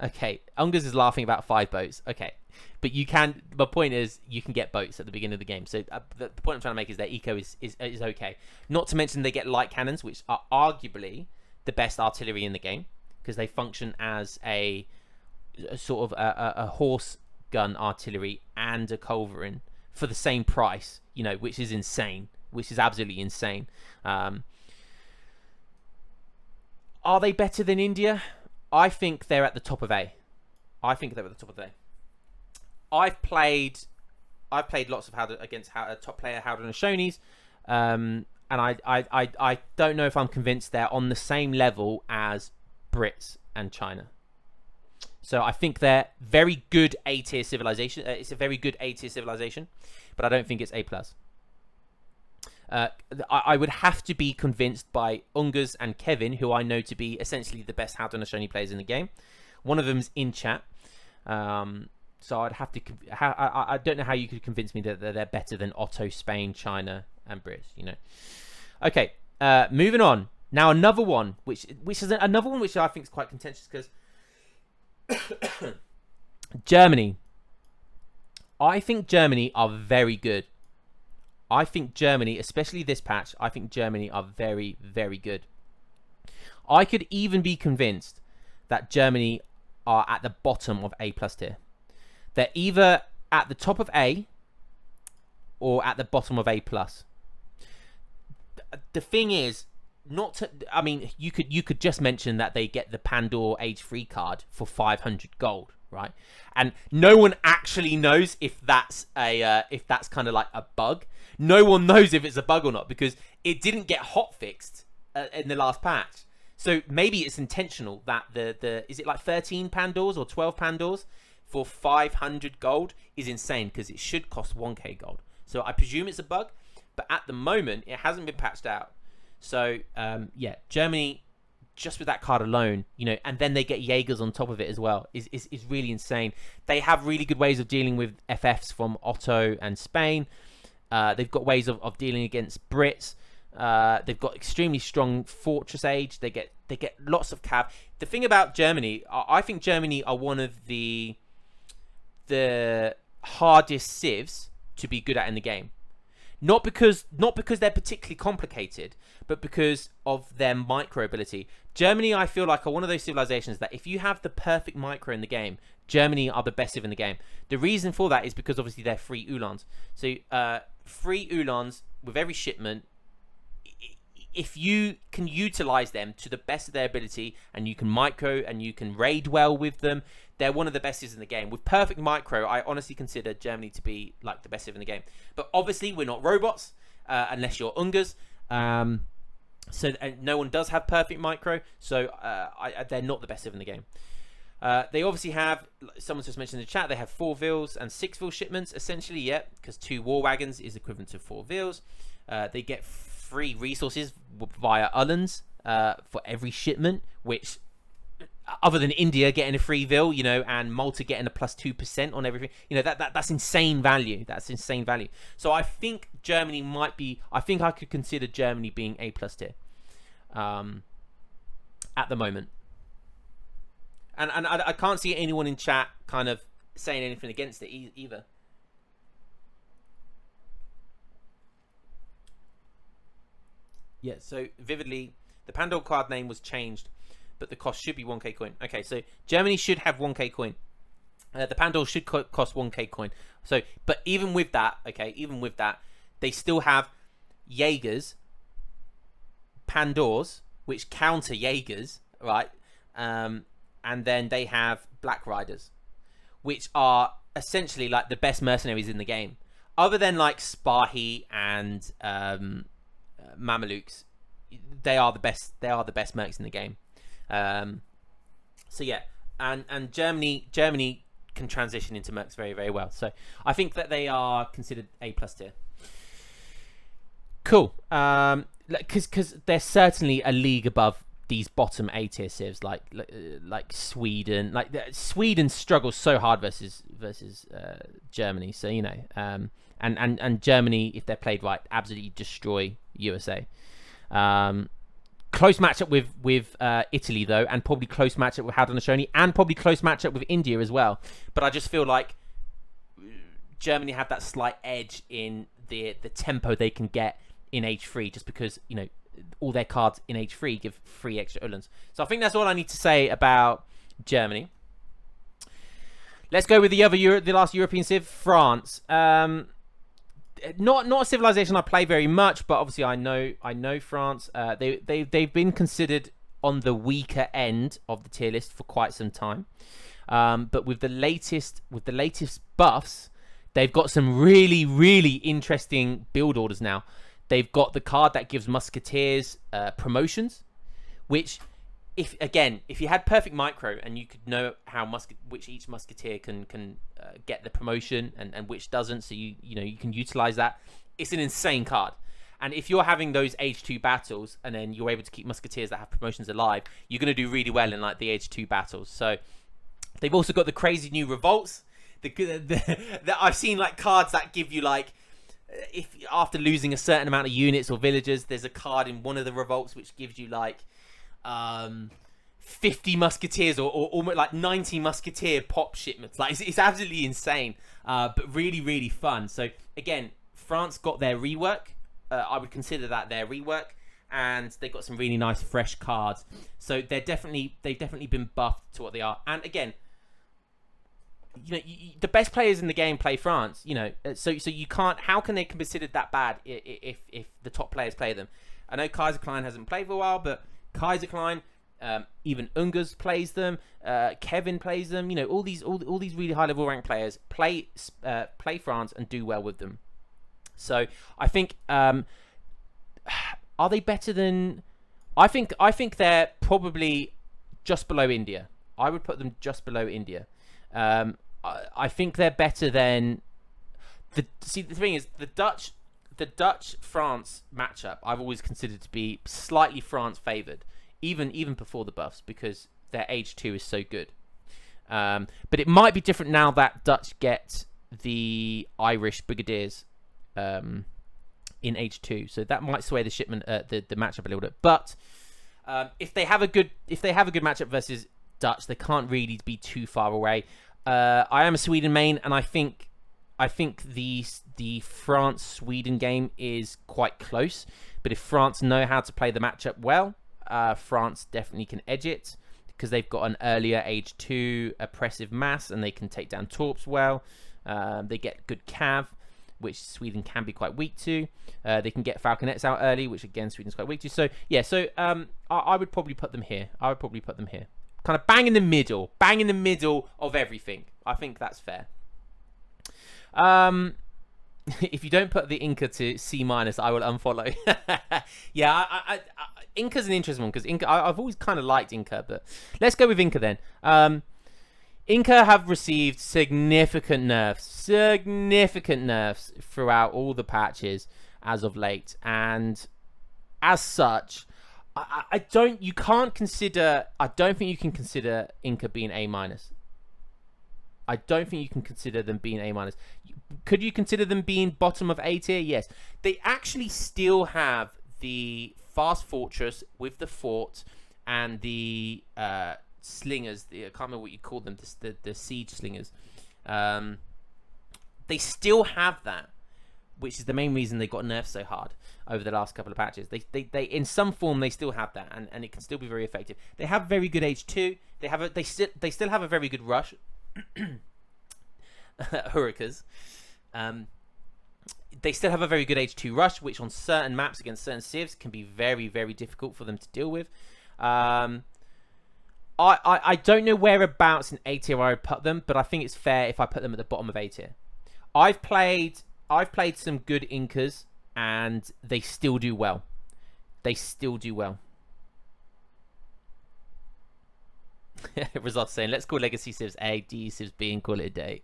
Okay, Ungas is laughing about 5 boats. Okay, but you can. My point is, you can get boats at the beginning of the game. So the point I'm trying to make is their eco is okay. Not to mention they get light cannons, which are arguably the best artillery in the game, because they function as a sort of a horse gun artillery and a culverin for the same price. Which is insane. Which is absolutely insane. Are they better than India? I think they're at the top of A. I've played lots of against top player Haudenosaunee, and I don't know if I'm convinced they're on the same level as Brits and China. So I think they're very good A tier civilization. It's a very good A tier civilization, but I don't think it's A+. I would have to be convinced by Ungas and Kevin, who I know to be essentially the best Haudenosaunee players in the game. One of them's in chat. So I'd have to... I don't know how you could convince me that they're better than Otto, Spain, China, and British, Okay, moving on. Now another one, which is another one which I think is quite contentious, because... Germany. I think Germany are very good. I think Germany, especially this patch, I think Germany are very, very good. I could even be convinced that Germany are at the bottom of A+ tier. They're either at the top of A or at the bottom of A+. The thing is, I mean, you could just mention that they get the Pandora Age 3 card for 500 gold, right? And no one actually knows if that's kind of like a bug. No one knows if it's a bug or not, because it didn't get hot fixed in the last patch. So maybe it's intentional that the is it like 13 Pandoras or 12 Pandoras for 500 gold is insane, because it should cost 1k gold. So I presume it's a bug, but at the moment it hasn't been patched out. So, yeah, Germany, just with that card alone, you know, and then they get Jaegers on top of it as well, is really insane. They have really good ways of dealing with FFs from Otto and Spain. They've got ways of dealing against Brits. They've got extremely strong Fortress Age. They get lots of cav. The thing about Germany, I think Germany are one of the hardest civs to be good at in the game. Not because they're particularly complicated, but because of their micro ability. Germany, I feel like, are one of those civilizations that if you have the perfect micro in the game, Germany are the best civ in the game. The reason for that is because obviously they're free Ulans. So free Ulans with every shipment, if you can utilize them to the best of their ability, and you can micro and you can raid well with them, they're one of the best civs in the game. With perfect micro, I honestly consider Germany to be like the best civ in the game. But obviously, we're not robots, unless you're Ungers. So no one does have perfect micro, so they're not the best civ in the game. They obviously have, someone just mentioned in the chat, they have 4 Vils and 6 Vil shipments, essentially, yeah, because 2 War Wagons is equivalent to 4 Vils. They get free resources via Ullans for every shipment, which, other than India getting a free Vil, you know, and Malta getting a plus 2% on everything, you know, that's insane value. That's insane value. So I think Germany might be, I think I could consider Germany being A+ tier at the moment. And I can't see anyone in chat kind of saying anything against it either. Yeah, so Vividly, the Pandora card name was changed, but the cost should be 1k coin. Okay, so Germany should have 1k coin. The Pandora should cost 1k coin. So, but even with that, okay, even with that, they still have Jaegers, Pandoras, which counter Jaegers, right? And then they have Black Riders, which are essentially like the best mercenaries in the game. Other than like Spahi and Mamelukes, they are the best. They are the best mercs in the game. So yeah, and Germany can transition into mercs very, very well. So I think that they are considered A+ tier. Cool. Because they're certainly a league above these bottom A tier civs, like Sweden. Like Sweden struggles so hard versus Germany. So you know, and Germany, if they're played right, absolutely destroy USA. Close matchup with Italy though, and probably close matchup with Haudenosaunee, and probably close matchup with India as well. But I just feel like Germany have that slight edge in the tempo they can get in H3, just because, you know, all their cards in H3 give 3 extra Ullans. So I think that's all I need to say about Germany. Let's go with the last European civ, France. Not a civilization I play very much, but obviously I know France. They've been considered on the weaker end of the tier list for quite some time. But with the latest buffs, they've got some really, really interesting build orders now. They've got the card that gives Musketeers promotions, which, if you had perfect micro and you could know how which each Musketeer can get the promotion and which doesn't, so you can utilize that. It's an insane card. And if you're having those Age 2 battles and then you're able to keep Musketeers that have promotions alive, you're going to do really well in like the Age 2 battles. So they've also got the crazy new revolts. That I've seen like cards that give you like, if after losing a certain amount of units or villagers, there's a card in one of the revolts which gives you like 50 Musketeers or almost like 90 Musketeer pop shipments. Like it's absolutely insane, but really, really fun. So again, France got their rework. I would consider that their rework, and they've got some really nice fresh cards. So they've definitely been buffed to what they are. And again, the best players in the game play France. So you can't. How can they be considered that bad if the top players play them? I know Kaiser Klein hasn't played for a while, but Kaiser Klein, even Ungers plays them. Kevin plays them. All these really high level ranked players play France and do well with them. So I think, are they better than? I think they're probably just below India. I would put them just below India. I think they're better than the thing is the Dutch France matchup I've always considered to be slightly France favoured, even before the buffs, because their age 2 is so good. But it might be different now that Dutch get the Irish Brigadiers in age 2, so that might sway the matchup a little bit. But if they have a good matchup versus Dutch, they can't really be too far away. I am a Sweden main, and I think the France-Sweden game is quite close. But if France know how to play the matchup well, France definitely can edge it, because they've got an earlier age 2 oppressive mass, and they can take down Torps well. They get good cav, which Sweden can be quite weak to. They can get Falconets out early, which again Sweden's quite weak to. So yeah, I would probably put them here. Kind of bang in the middle of everything. I think that's fair. If you don't put the Inca to C-, I will unfollow. Yeah, Inca's an interesting one, because I've always kind of liked Inca, but let's go with Inca then. Inca have received significant nerfs throughout all the patches as of late, and as such, I don't think you can consider Inca being A-. I don't think you can consider them being A-. Could you consider them being bottom of A tier? Yes. They actually still have the fast fortress with the fort and the slingers. I can't remember what you call them. The siege slingers. They still have that, which is the main reason they got nerfed so hard over the last couple of patches. They in some form they still have that, and it can still be very effective. They have very good H2. They still have a very good rush. Hurricanes. They still have a very good H2 rush, which on certain maps against certain civs can be very, very difficult for them to deal with. I don't know whereabouts in A tier I would put them, but I think it's fair if I put them at the bottom of A tier. I've played some good Incas, and they still do well. Results saying, let's call Legacy Civs A, D Civs B, and call it a day.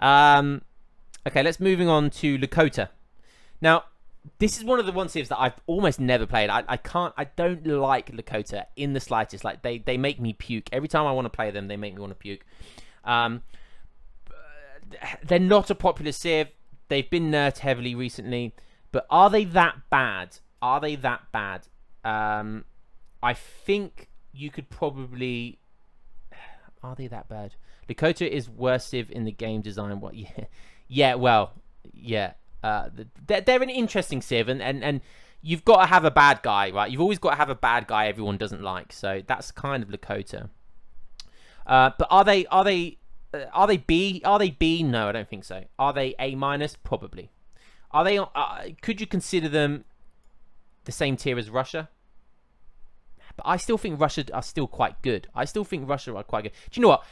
Okay, let's moving on to Lakota. Now, this is one of the one civs that I've almost never played. I don't like Lakota in the slightest. Like they make me puke every time I want to play them. They make me want to puke. They're not a popular civ. They've been nerfed heavily recently, but are they that bad? I think you could probably. Are they that bad? Lakota is worst civ in the game design. What? Yeah. Well, yeah. They're an interesting civ, and you've got to have a bad guy, right? You've always got to have a bad guy everyone doesn't like. So that's kind of Lakota. But are they B? Are they B? No, I don't think so. Are they A-? Probably. Are they? Could you consider them the same tier as Russia? But I still think Russia are still quite good. Do you know what?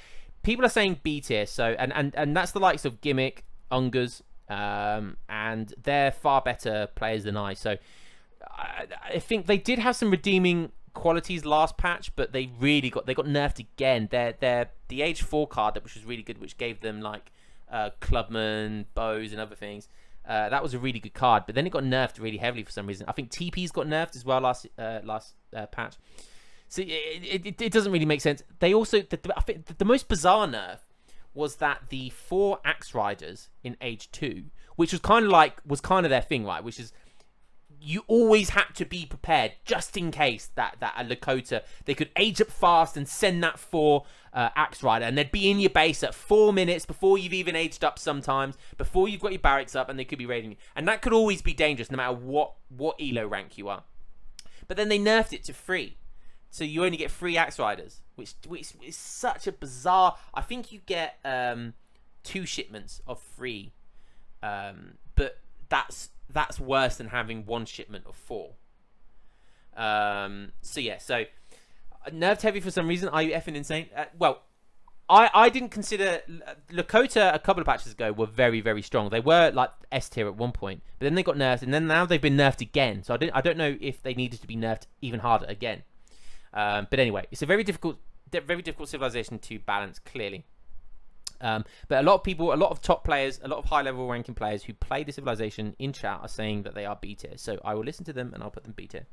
People are saying B tier, so and that's the likes of Gimmick, Ungers, and they're far better players than I. So I think they did have some redeeming qualities last patch, but they got nerfed again. They're the age 4 card, which was really good, which gave them like clubman, bows, and other things. That was a really good card, but then it got nerfed really heavily for some reason. I think TP's got nerfed as well last patch. So it doesn't really make sense. They also, I think the most bizarre nerf was that the 4 Axe Riders in Age 2, which was kind of their thing, right? Which is, you always had to be prepared just in case that a Lakota, they could age up fast and send that 4 Axe Rider, and they'd be in your base at 4 minutes before you've even aged up sometimes, before you've got your barracks up, and they could be raiding you. And that could always be dangerous no matter what elo rank you are. But then they nerfed it to 3. So you only get 3 Axe Riders, which is such a bizarre. I think you get 2 shipments of 3, but that's worse than having 1 shipment of 4. So yeah, so nerfed heavy for some reason. Are you effing insane? Well, I didn't consider Lakota a couple of patches ago were very, very strong. They were like S tier at one point, but then they got nerfed, and then now they've been nerfed again. So I don't know if they needed to be nerfed even harder again. But anyway, it's a very difficult civilization to balance, clearly. But a lot of people, a lot of top players, a lot of high-level ranking players who play the civilization in chat are saying that they are B tier. So I will listen to them and I'll put them B tier.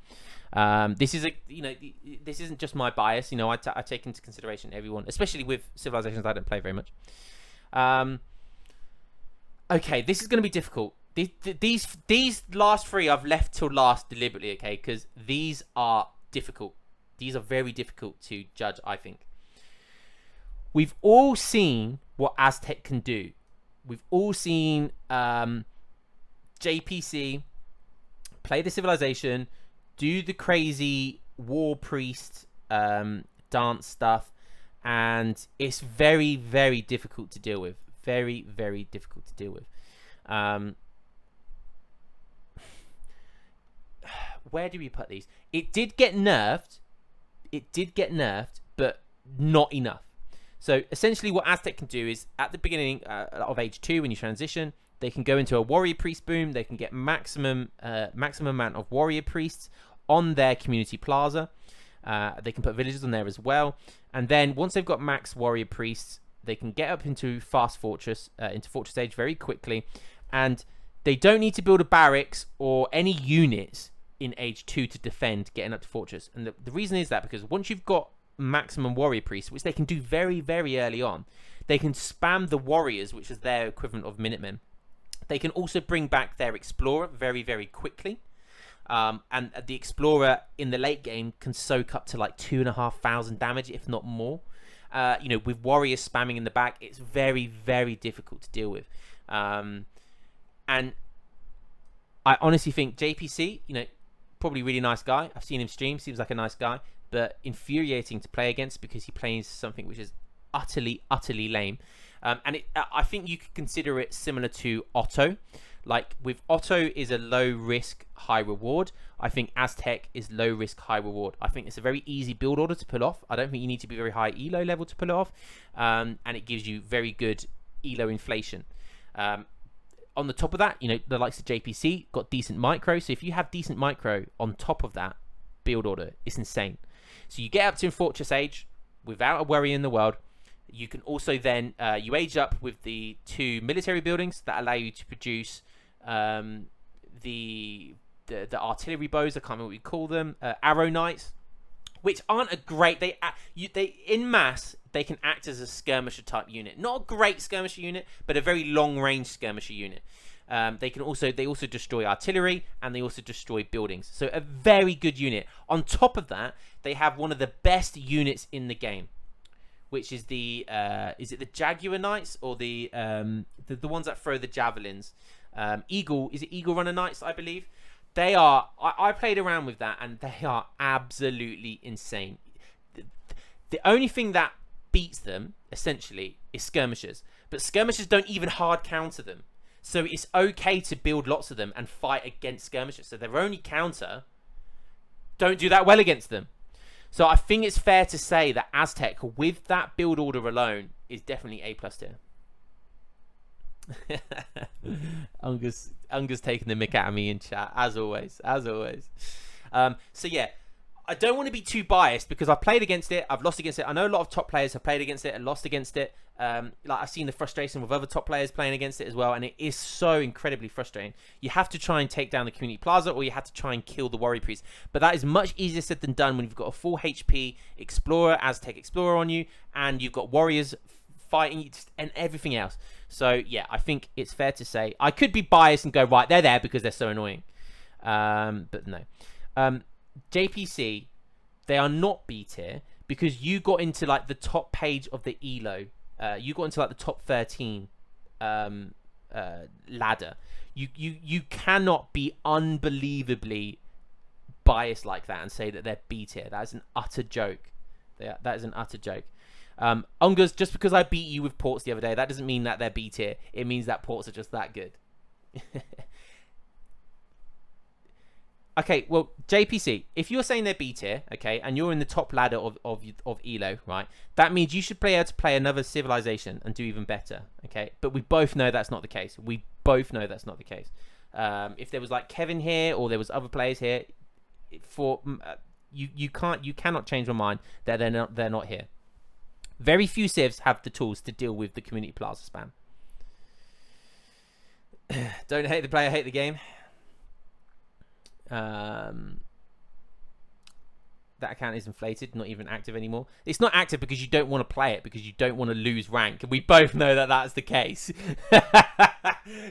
This isn't just my bias. I take into consideration everyone, especially with civilizations I don't play very much. Okay, this is going to be difficult. These last 3 I've left till last deliberately, okay, because these are difficult. These are very difficult to judge, I think. We've all seen what Aztec can do. We've all seen JPC play the civilization, do the crazy war priest dance stuff, and it's very, very difficult to deal with. Very, very difficult to deal with. Where do we put these? It did get nerfed, but not enough. So essentially what Aztec can do is at the beginning of Age 2 when you transition, they can go into a warrior priest boom. They can get maximum amount of warrior priests on their community plaza. They can put villagers on there as well. And then once they've got max warrior priests, they can get up into fast fortress, into fortress age very quickly. And they don't need to build a barracks or any units in Age 2 to defend getting up to fortress. And the reason is that because once you've got maximum warrior priests, which they can do very, very early on, they can spam the warriors, which is their equivalent of minutemen. They can also bring back their explorer very, very quickly. And the explorer in the late game can soak up to like 2,500 damage, if not more. With warriors spamming in the back, it's very, very difficult to deal with. And I honestly think JPC, probably really nice guy. I've seen him stream, seems like a nice guy, but infuriating to play against because he plays something which is utterly, utterly lame. I think you could consider it similar to Otto. Like with Otto is a low risk, high reward. I think Aztec is low risk, high reward. I think it's a very easy build order to pull off. I don't think you need to be very high elo level to pull it off. And it gives you very good elo inflation. On the top of that, the likes of JPC got decent micro. So if you have decent micro on top of that build order, it's insane. So you get up to Fortress Age without a worry in the world. You can also then you age up with the 2 military buildings that allow you to produce the artillery bows. I can't remember what you call them. Arrow Knights, which aren't a great. They in mass they can act as a skirmisher type unit. Not a great skirmisher unit, but a very long range skirmisher unit. They also destroy artillery and they also destroy buildings. So a very good unit. On top of that, they have one of the best units in the game, which is the is it the Jaguar Knights or the ones that throw the javelins? Eagle Runner Knights, I believe. They are. I played around with that and they are absolutely insane. The only thing that beats them essentially is skirmishers, but skirmishers don't even hard counter them. So it's okay to build lots of them and fight against skirmishers. So their only counter don't do that well against them. So I think it's fair to say that Aztec, with that build order alone, is definitely A+ tier. Ungus taking the mick out of me in chat, as always. So yeah, I don't want to be too biased because I've played against it, I've lost against it. I know a lot of top players have played against it and lost against it. I've seen the frustration with other top players playing against it as well, and it is so incredibly frustrating. You have to try and take down the community plaza, or you have to try and kill the warrior priest. But that is much easier said than done when you've got a full HP explorer, Aztec explorer on you, and you've got warriors fighting and everything else. So yeah, I think it's fair to say I could be biased and go, right, they're there because they're so annoying. But no. JPC, they are not B tier because you got into like the top page of the elo. You got into like the top 13 ladder. You cannot be unbelievably biased like that and say that they're B tier. That is an utter joke. That is an utter joke. Ungus, just because I beat you with ports the other day, that doesn't mean that they're B tier. It means that ports are just that good. Okay, well, JPC, if you're saying they're B tier, okay, and you're in the top ladder of Elo, right, that means you should be able to play another Civilization and do even better, okay? But we both know that's not the case. We both know that's not the case. If there was like Kevin here or there was other players here, you cannot change my mind that they're not here. Very few civs have the tools to deal with the community plaza spam. Don't hate the player, hate the game. That account is inflated, not even active anymore. It's not active because you don't want to play it, because you don't want to lose rank, and we both know that that's the case.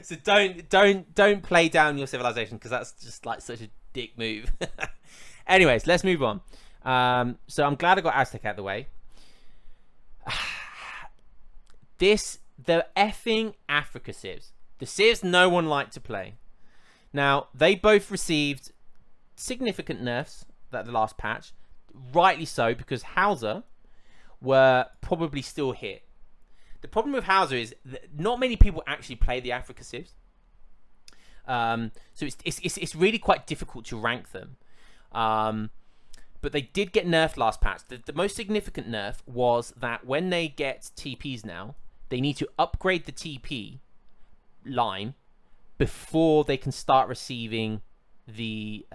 So don't play down your Civilization, because that's just like such a dick move. Anyways, let's move on. So I'm glad I got Aztec out of the way. The effing Africa civs, the civs no one liked to play. Now, they both received significant nerfs at the last patch. Rightly so, because Hauser were probably still hit. The problem with Hauser is that not many people actually play the Africa civs. So it's really quite difficult to rank them. But they did get nerfed last patch. The most significant nerf was that when they get TPs now, they need to upgrade the TP line before they can start receiving the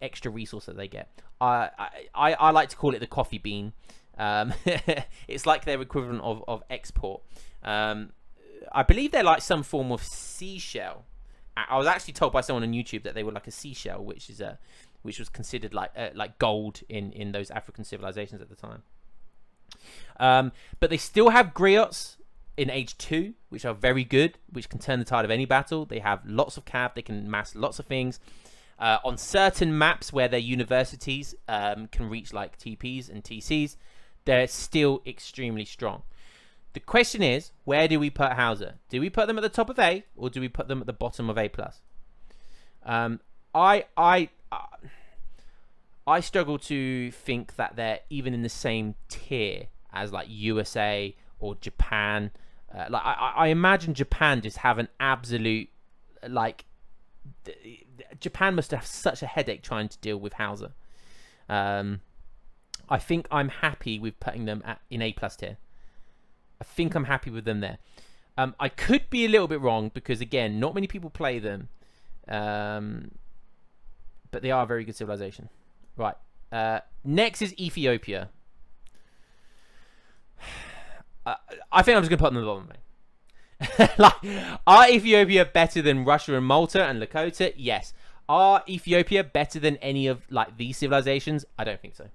extra resource that they get. I like to call it the coffee bean. It's like their equivalent of export. I believe they're like some form of seashell. I was actually told by someone on YouTube that they were like a seashell, which was considered like gold in those African civilizations at the time. But they still have griots in Age 2, which are very good, which can turn the tide of any battle. They have lots of cav, they can mass lots of things. On certain maps where their universities can reach like TPs and TCs, they're still extremely strong. The question is, where do we put Hauser? Do we put them at the top of A, or do we put them at the bottom of A+? I struggle to think that they're even in the same tier as like USA or Japan. I imagine Japan just have an absolute, like, Japan must have such a headache trying to deal with Hauser. I think I'm happy with putting them in A+ tier. I think I'm happy with them there. I could be a little bit wrong, because again, not many people play them, but they are a very good civilization. Right. Next is Ethiopia. I think I'm just gonna put them in the bottom, mate. Like, are Ethiopia better than Russia and Malta and Lakota? Yes. Are Ethiopia better than any of like these civilizations? I don't think so.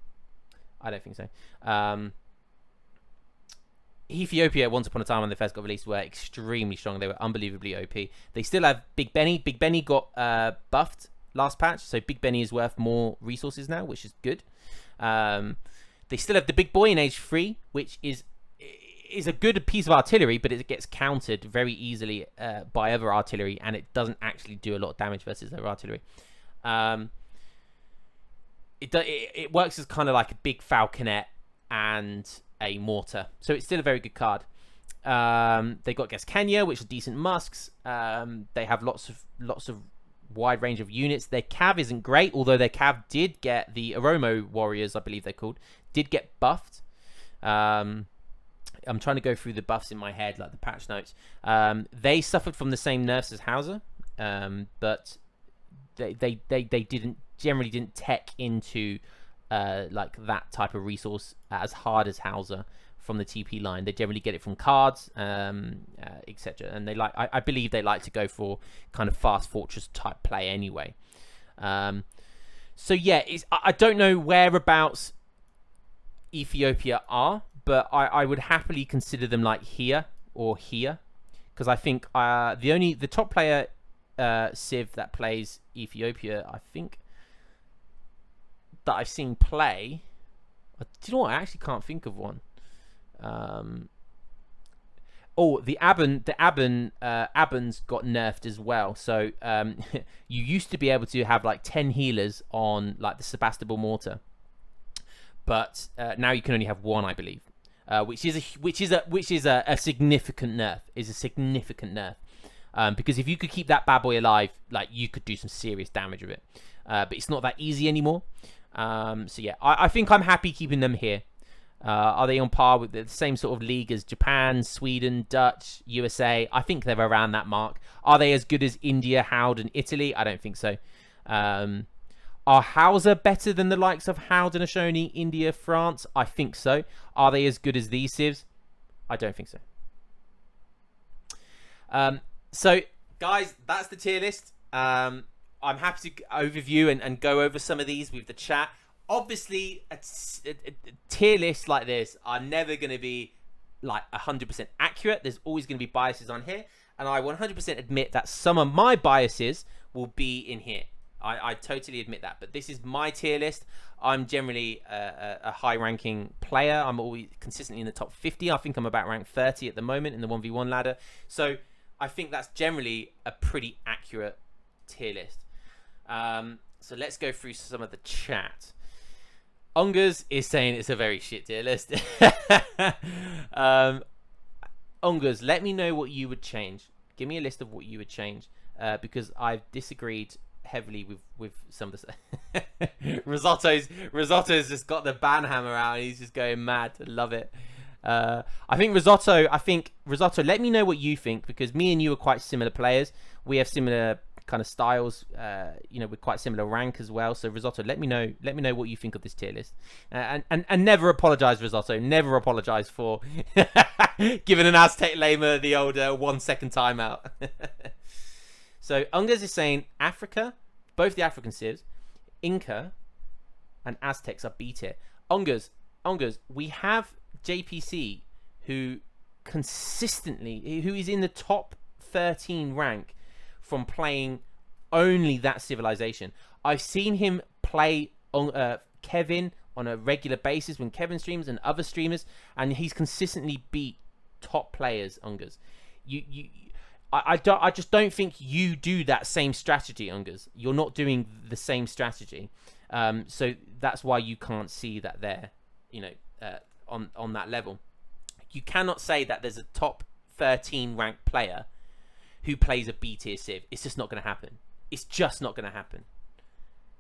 Ethiopia, once upon a time when they first got released, were extremely strong. They were unbelievably OP. They still have Big Benny. Big Benny got buffed last patch, so Big Benny is worth more resources now, which is good. They still have the Big Boy in Age 3, which is a good piece of artillery, but it gets countered very easily by other artillery, and it doesn't actually do a lot of damage versus their artillery. It works as kind of like a big falconet and a mortar, so it's still a very good card. They got Gascania, which are decent musks. They have lots of wide range of units. Their cav isn't great, although their cav did get the Oromo warriors, I believe they're called, did get buffed. I'm trying to go through the buffs in my head, like the patch notes. They suffered from the same nerfs as Hauser, but they generally didn't tech into like that type of resource as hard as Hauser from the TP line. They generally get it from cards, etc. And I believe they like to go for kind of fast fortress type play anyway. So yeah, I don't know whereabouts Ethiopia are, but I would happily consider them like here or here, because I think the top player Civ that plays Ethiopia, I think, that I've seen play. Do you know what? I actually can't think of one. Oh, the Abens got nerfed as well. So you used to be able to have like 10 healers on like the Sebastopol mortar, but now you can only have one, I believe, which is a significant nerf. Is a significant nerf. Because if you could keep that bad boy alive, like you could do some serious damage with it. But it's not that easy anymore. So yeah, I think I'm happy keeping them here. Are they on par with the same sort of league as Japan, Sweden, Dutch, USA? I think they're around that mark. Are they as good as India, Howden, Italy? I don't think so. Are Hauser better than the likes of Howden, Ashoni, India, France? I think so. Are they as good as these civs? I don't think so. So, guys, that's the tier list. I'm happy to overview and go over some of these with the chat. Obviously, a tier lists like this are never going to be like 100% accurate. There's always going to be biases on here. And I 100% admit that some of my biases will be in here. I totally admit that. But this is my tier list. I'm generally a high-ranking player. I'm always consistently in the top 50. I think I'm about rank 30 at the moment in the 1v1 ladder. So I think that's generally a pretty accurate tier list. So let's go through some of the chat. Ungers is saying it's a very shit tier list. Ungers, let me know what you would change. Give me a list of what you would change, because I've disagreed heavily with some of the Risotto's just got the ban hammer out and he's just going mad. I love it. I think Risotto, let me know what you think, because me and you are quite similar players. We have similar kind of styles, we're quite similar rank as well. So Risotto, let me know what you think of this tier list, and never apologize, Risotto. Never apologize for giving an Aztec lamer the old 1 second timeout. So Ungers is saying Africa, both the African civs, Inca, and Aztecs are B tier. Ungers, we have JPC who is in the top 13 rank from playing only that civilization. I've seen him play on Kevin on a regular basis when Kevin streams and other streamers, and he's consistently beat top players. Ungers, I just don't think you do that same strategy, Ungers. You're not doing the same strategy, so that's why you can't see that there, on that level. You cannot say that there's a top 13 ranked player who plays a B tier civ. It's just not going to happen. It's just not going to happen.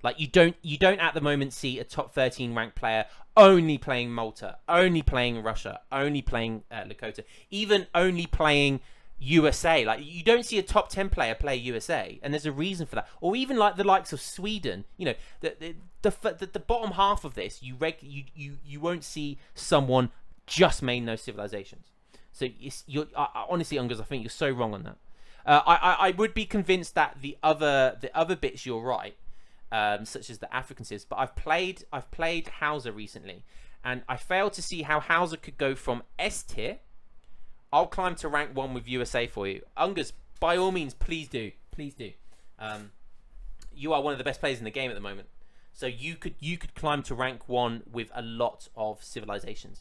Like you don't at the moment see a top 13 ranked player only playing Malta, only playing Russia, only playing Lakota, even only playing USA. Like you don't see a top 10 player play USA, and there's a reason for that. Or even like the likes of Sweden. The bottom half of this, you won't see someone just main those civilizations. So honestly, Ungers, I think you're so wrong on that. I would be convinced that the other bits you're right, such as the African civs. But I've played Hauser recently, and I failed to see how Hauser could go from S tier. I'll climb to rank 1 with USA for you, Ungers. By all means, please do. You are one of the best players in the game at the moment, so you could climb to rank 1 with a lot of civilizations.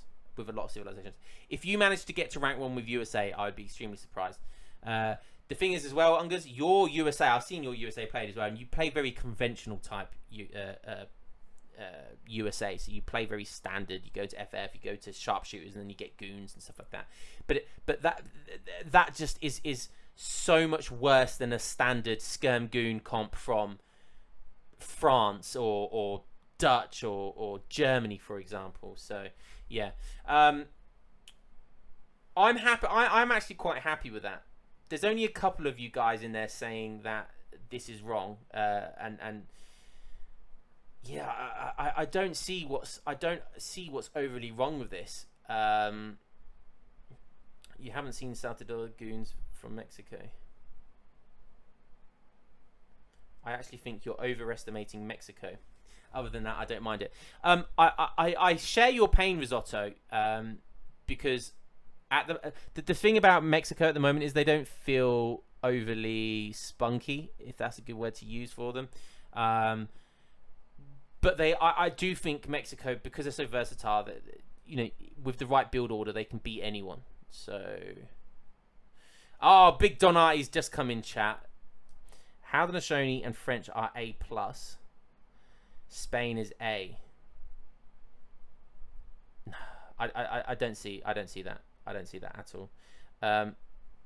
If you manage to get to rank 1 with USA, I would be extremely surprised. The thing is as well, Ungers, your USA, I've seen your USA played as well, and you play very conventional type USA. So you play very standard. You go to FF, you go to sharpshooters, and then you get goons and stuff like that. But that just is so much worse than a standard skirm goon comp from France or Dutch or Germany, for example. So yeah, I'm happy. I'm actually quite happy with that. There's only a couple of you guys in there saying that this is wrong, and yeah, I don't see what's overly wrong with this. You haven't seen Saltador goons from Mexico. I actually think you're overestimating Mexico. Other than that, I don't mind it. I share your pain, Risotto, because the thing about Mexico at the moment is they don't feel overly spunky, if that's a good word to use for them. But I do think Mexico, because they're so versatile, that with the right build order they can beat anyone. So Oh, Big Donati's just come in chat. Haudenosaunee and French are A+. Spain is A. I don't see that. I don't see that at all.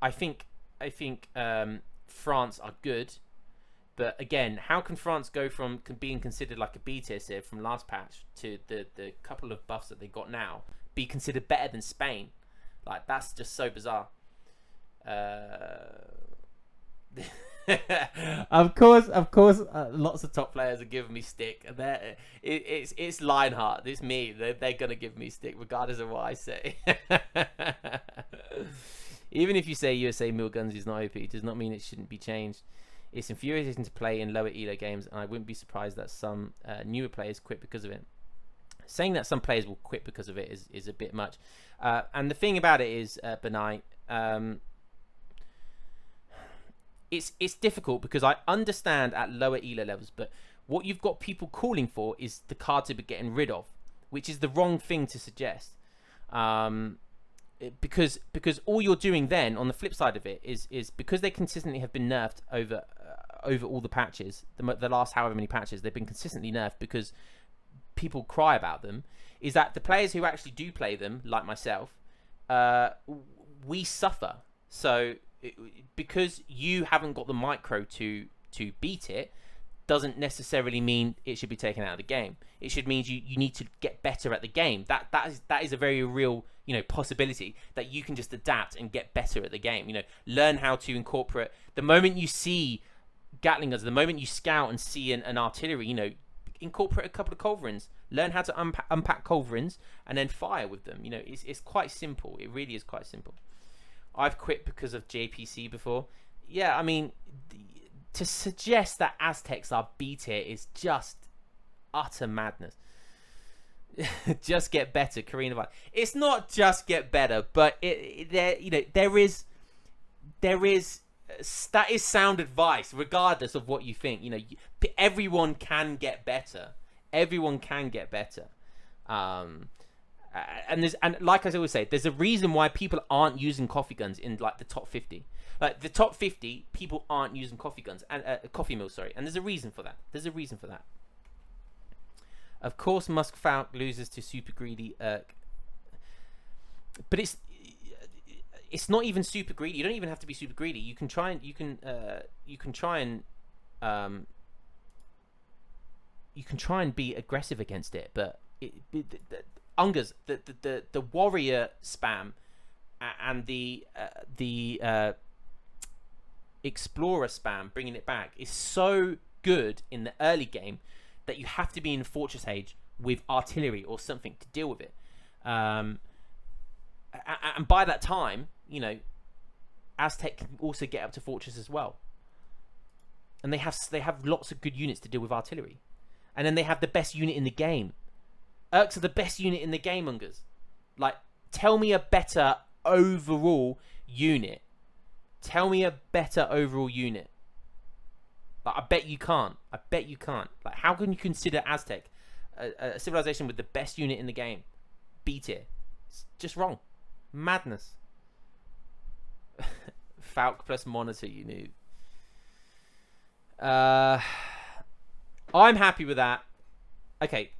I think France are good, but again, how can France go from being considered like a B tier civ from last patch to the couple of buffs that they got now be considered better than Spain? Like, that's just so bizarre. Of course, lots of top players are giving me stick, and it's Lionheart. It's me. They're gonna give me stick regardless of what I say. Even if you say USA Milguns is not OP, it does not mean it shouldn't be changed. It's infuriating to play in lower elo games, and I wouldn't be surprised that some newer players quit because of it. Saying that some players will quit because of it is a bit much. And the thing about it is, Benai, it's difficult because I understand at lower elo levels, but what you've got people calling for is the card to be getting rid of, which is the wrong thing to suggest. Because all you're doing then on the flip side of it is because they consistently have been nerfed over all the patches, the last however many patches they've been consistently nerfed because people cry about them, is that the players who actually do play them, like myself, we suffer. So because you haven't got the micro to beat it, doesn't necessarily mean it should be taken out of the game. It should mean you need to get better at the game. That is a very real, possibility that you can just adapt and get better at the game. Learn how to incorporate. The moment you see Gatling guns, the moment you scout and see an artillery, incorporate a couple of culverins. Learn how to unpack culverins and then fire with them. It's quite simple. It really is quite simple. I've quit because of JPC before. Yeah, I mean, to suggest that Aztecs are B tier is just utter madness. Just get better, Karina. It's not just get better, but there is that is sound advice, regardless of what you think. Everyone can get better. Everyone can get better. And like I always say, there's a reason why people aren't using coffee guns in like the top 50. Like the top 50, people aren't using coffee guns and coffee mills. Sorry, and there's a reason for that. Of course, Musk Falk loses to Super Greedy Urk, but it's not even super greedy. You don't even have to be super greedy. You can try and you can try and be aggressive against it, but Ungers, the warrior spam and the explorer spam, bringing it back, is so good in the early game that you have to be in Fortress Age with artillery or something to deal with it. And by that time, Aztec can also get up to Fortress as well. And they have lots of good units to deal with artillery. And then they have the best unit in the game. Urks are the best unit in the game, Ungers. Like, tell me a better overall unit. Like, I bet you can't. Like, how can you consider Aztec a civilization with the best unit in the game B tier? It's just wrong. Madness. Falk plus monitor, you noob. I'm happy with that. Okay.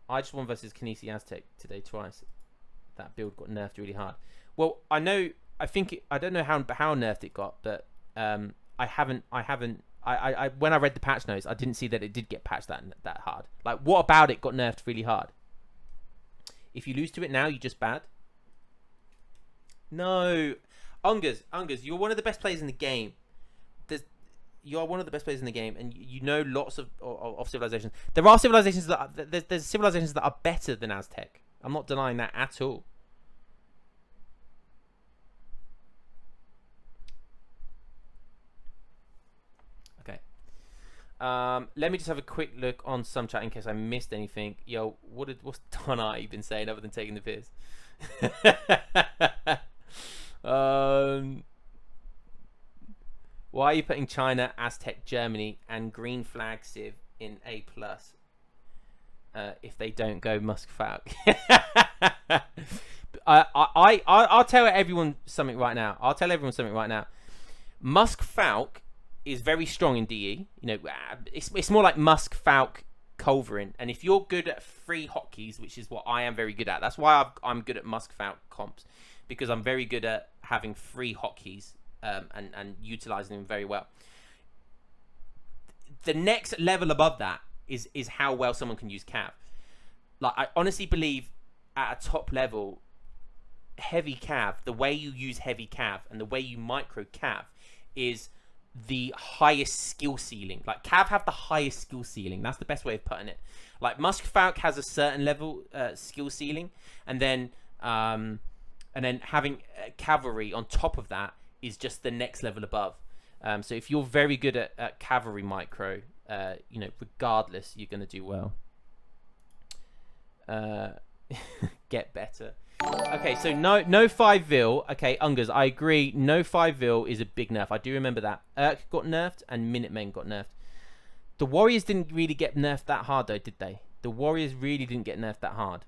I just won versus Kinesi Aztec today twice. That build got nerfed really hard. Well, I don't know how nerfed it got, but I when I read the patch notes, I didn't see that it did get patched that hard. Like, what about it got nerfed really hard? If you lose to it now, you're just bad. No, Ungers, you're one of the best players in the game. You are one of the best players in the game, and you know lots of civilizations. There are civilizations there's civilizations that are better than Aztec. I'm not denying that at all. Okay. Let me just have a quick look on some chat in case I missed anything. Yo, what's Donai been saying other than taking the piss? Why are you putting China, Aztec, Germany, and Green Flag Civ in A+? If they don't go Musk Falk. I'll tell everyone something right now. Musk Falk is very strong in DE. You know, it's more like Musk Falk Culverin. And if you're good at free hotkeys, which is what I am very good at, that's why I'm good at Musk Falk comps, because I'm very good at having free hotkeys and utilizing them very well. The next level above that is how well someone can use Cav. Like, I honestly believe at a top level, heavy Cav, the way you use heavy Cav and the way you micro Cav is the highest skill ceiling. Like, Cav have the highest skill ceiling. That's the best way of putting it. Like, Musk Falk has a certain level skill ceiling, and then having cavalry on top of that is just the next level above. So if you're very good at cavalry micro, you know, regardless, you're going to do well. Get better. Okay, so no 5 vil. Okay, Ungers, I agree. No 5 vil is a big nerf. I do remember that. Urk got nerfed and Minutemen got nerfed. The Warriors didn't really get nerfed that hard, though, did they? The Warriors really didn't get nerfed that hard.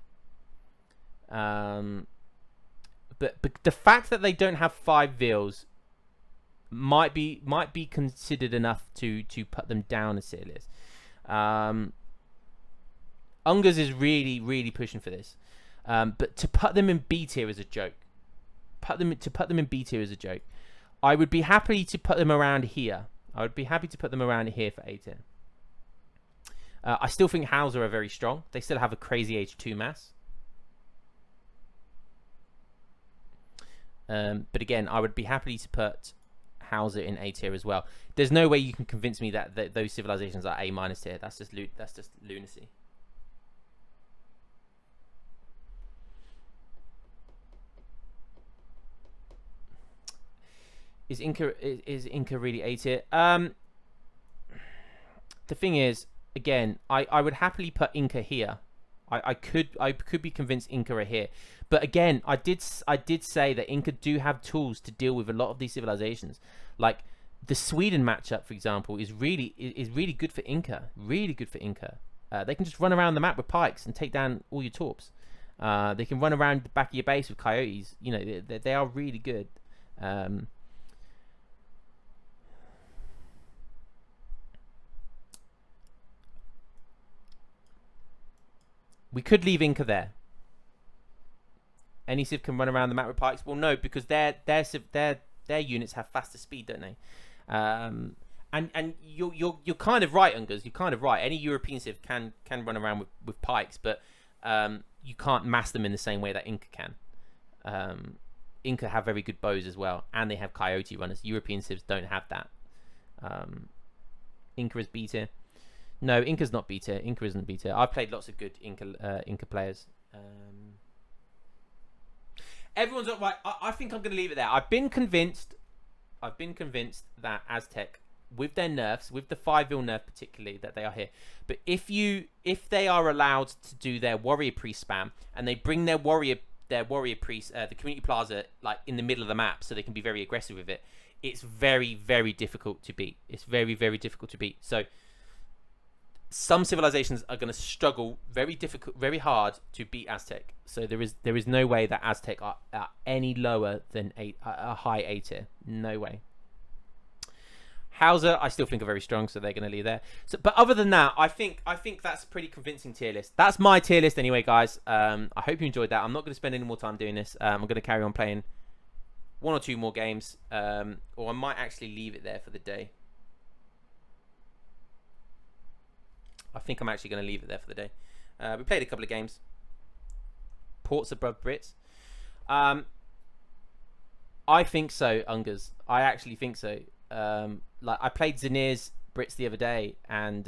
But the fact that they don't have 5 vils might be considered enough to put them down a tier list. Ungers is really pushing for this. But to put them in B tier is a joke. To put them in B tier is a joke. I would be happy to put them around here. I would be happy to put them around here for A tier. I still think Hauser are very strong. They still have a crazy H2 mass. But again, I would be happy to put Hauser in A tier as well. There's no way you can convince me that those civilizations are A minus tier. That's just lunacy. Is Inca really A tier? The thing is, again, I would happily put Inca here. I could be convinced Inca are here, but again, I did say that Inca do have tools to deal with a lot of these civilizations. Like the Sweden matchup, for example, is really good for Inca. Really good for Inca. They can just run around the map with pikes and take down all your torps. They can run around the back of your base with coyotes. You know, they are really good. We could leave Inca there. Any civ can run around the map with pikes. Well, no, because their units have faster speed, don't they? And you're kind of right, Ungers. You're kind of right. Any European civ can run around with pikes, but you can't mass them in the same way that Inca can. Inca have very good bows as well, and they have coyote runners. European civs don't have that. Inca is B tier. No, Inca's not B tier. Inca isn't B tier. I've played lots of good Inca players. Everyone's right. I think I'm going to leave it there. I've been convinced that Aztec, with their nerfs, with the 5 vil nerf particularly, that they are here. But if they are allowed to do their warrior priest spam and they bring their warrior priest, the community plaza, like in the middle of the map, so they can be very aggressive with it, it's very difficult to beat. It's very difficult to beat. So some civilizations are going to struggle very hard to beat Aztec. So there is no way that Aztec are any lower than a high A tier. No way. Hauser, I still think are very strong, so they're going to leave there. So, but other than that, I think that's a pretty convincing tier list. That's my tier list anyway, guys. I hope you enjoyed that. I'm not going to spend any more time doing this. I'm going to carry on playing 1 or 2 more games, or I might actually leave it there for the day. I think I'm actually going to leave it there for the day. We played a couple of games. Ports above Brits. I think so, Ungers. I actually think so. Like I played Zanir's Brits the other day, and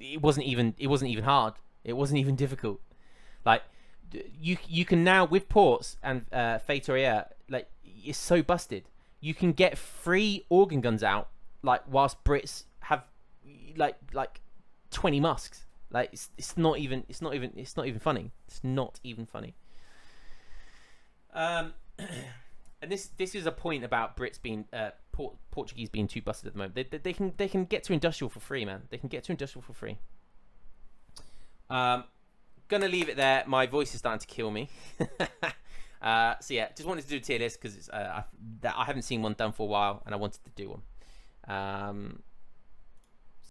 it wasn't even hard. It wasn't even difficult. Like you can now with ports and Feitoria, like it's so busted. You can get 3 organ guns out, like whilst Brits have like 20 musks. Like it's not even funny. It's not even funny. And this is a point about Brits being Portuguese being too busted at the moment. They can get to industrial for free, man. They can get to industrial for free. gonna leave it there. My voice is starting to kill me. So yeah, just wanted to do a tier list because I haven't seen one done for a while, and I wanted to do one.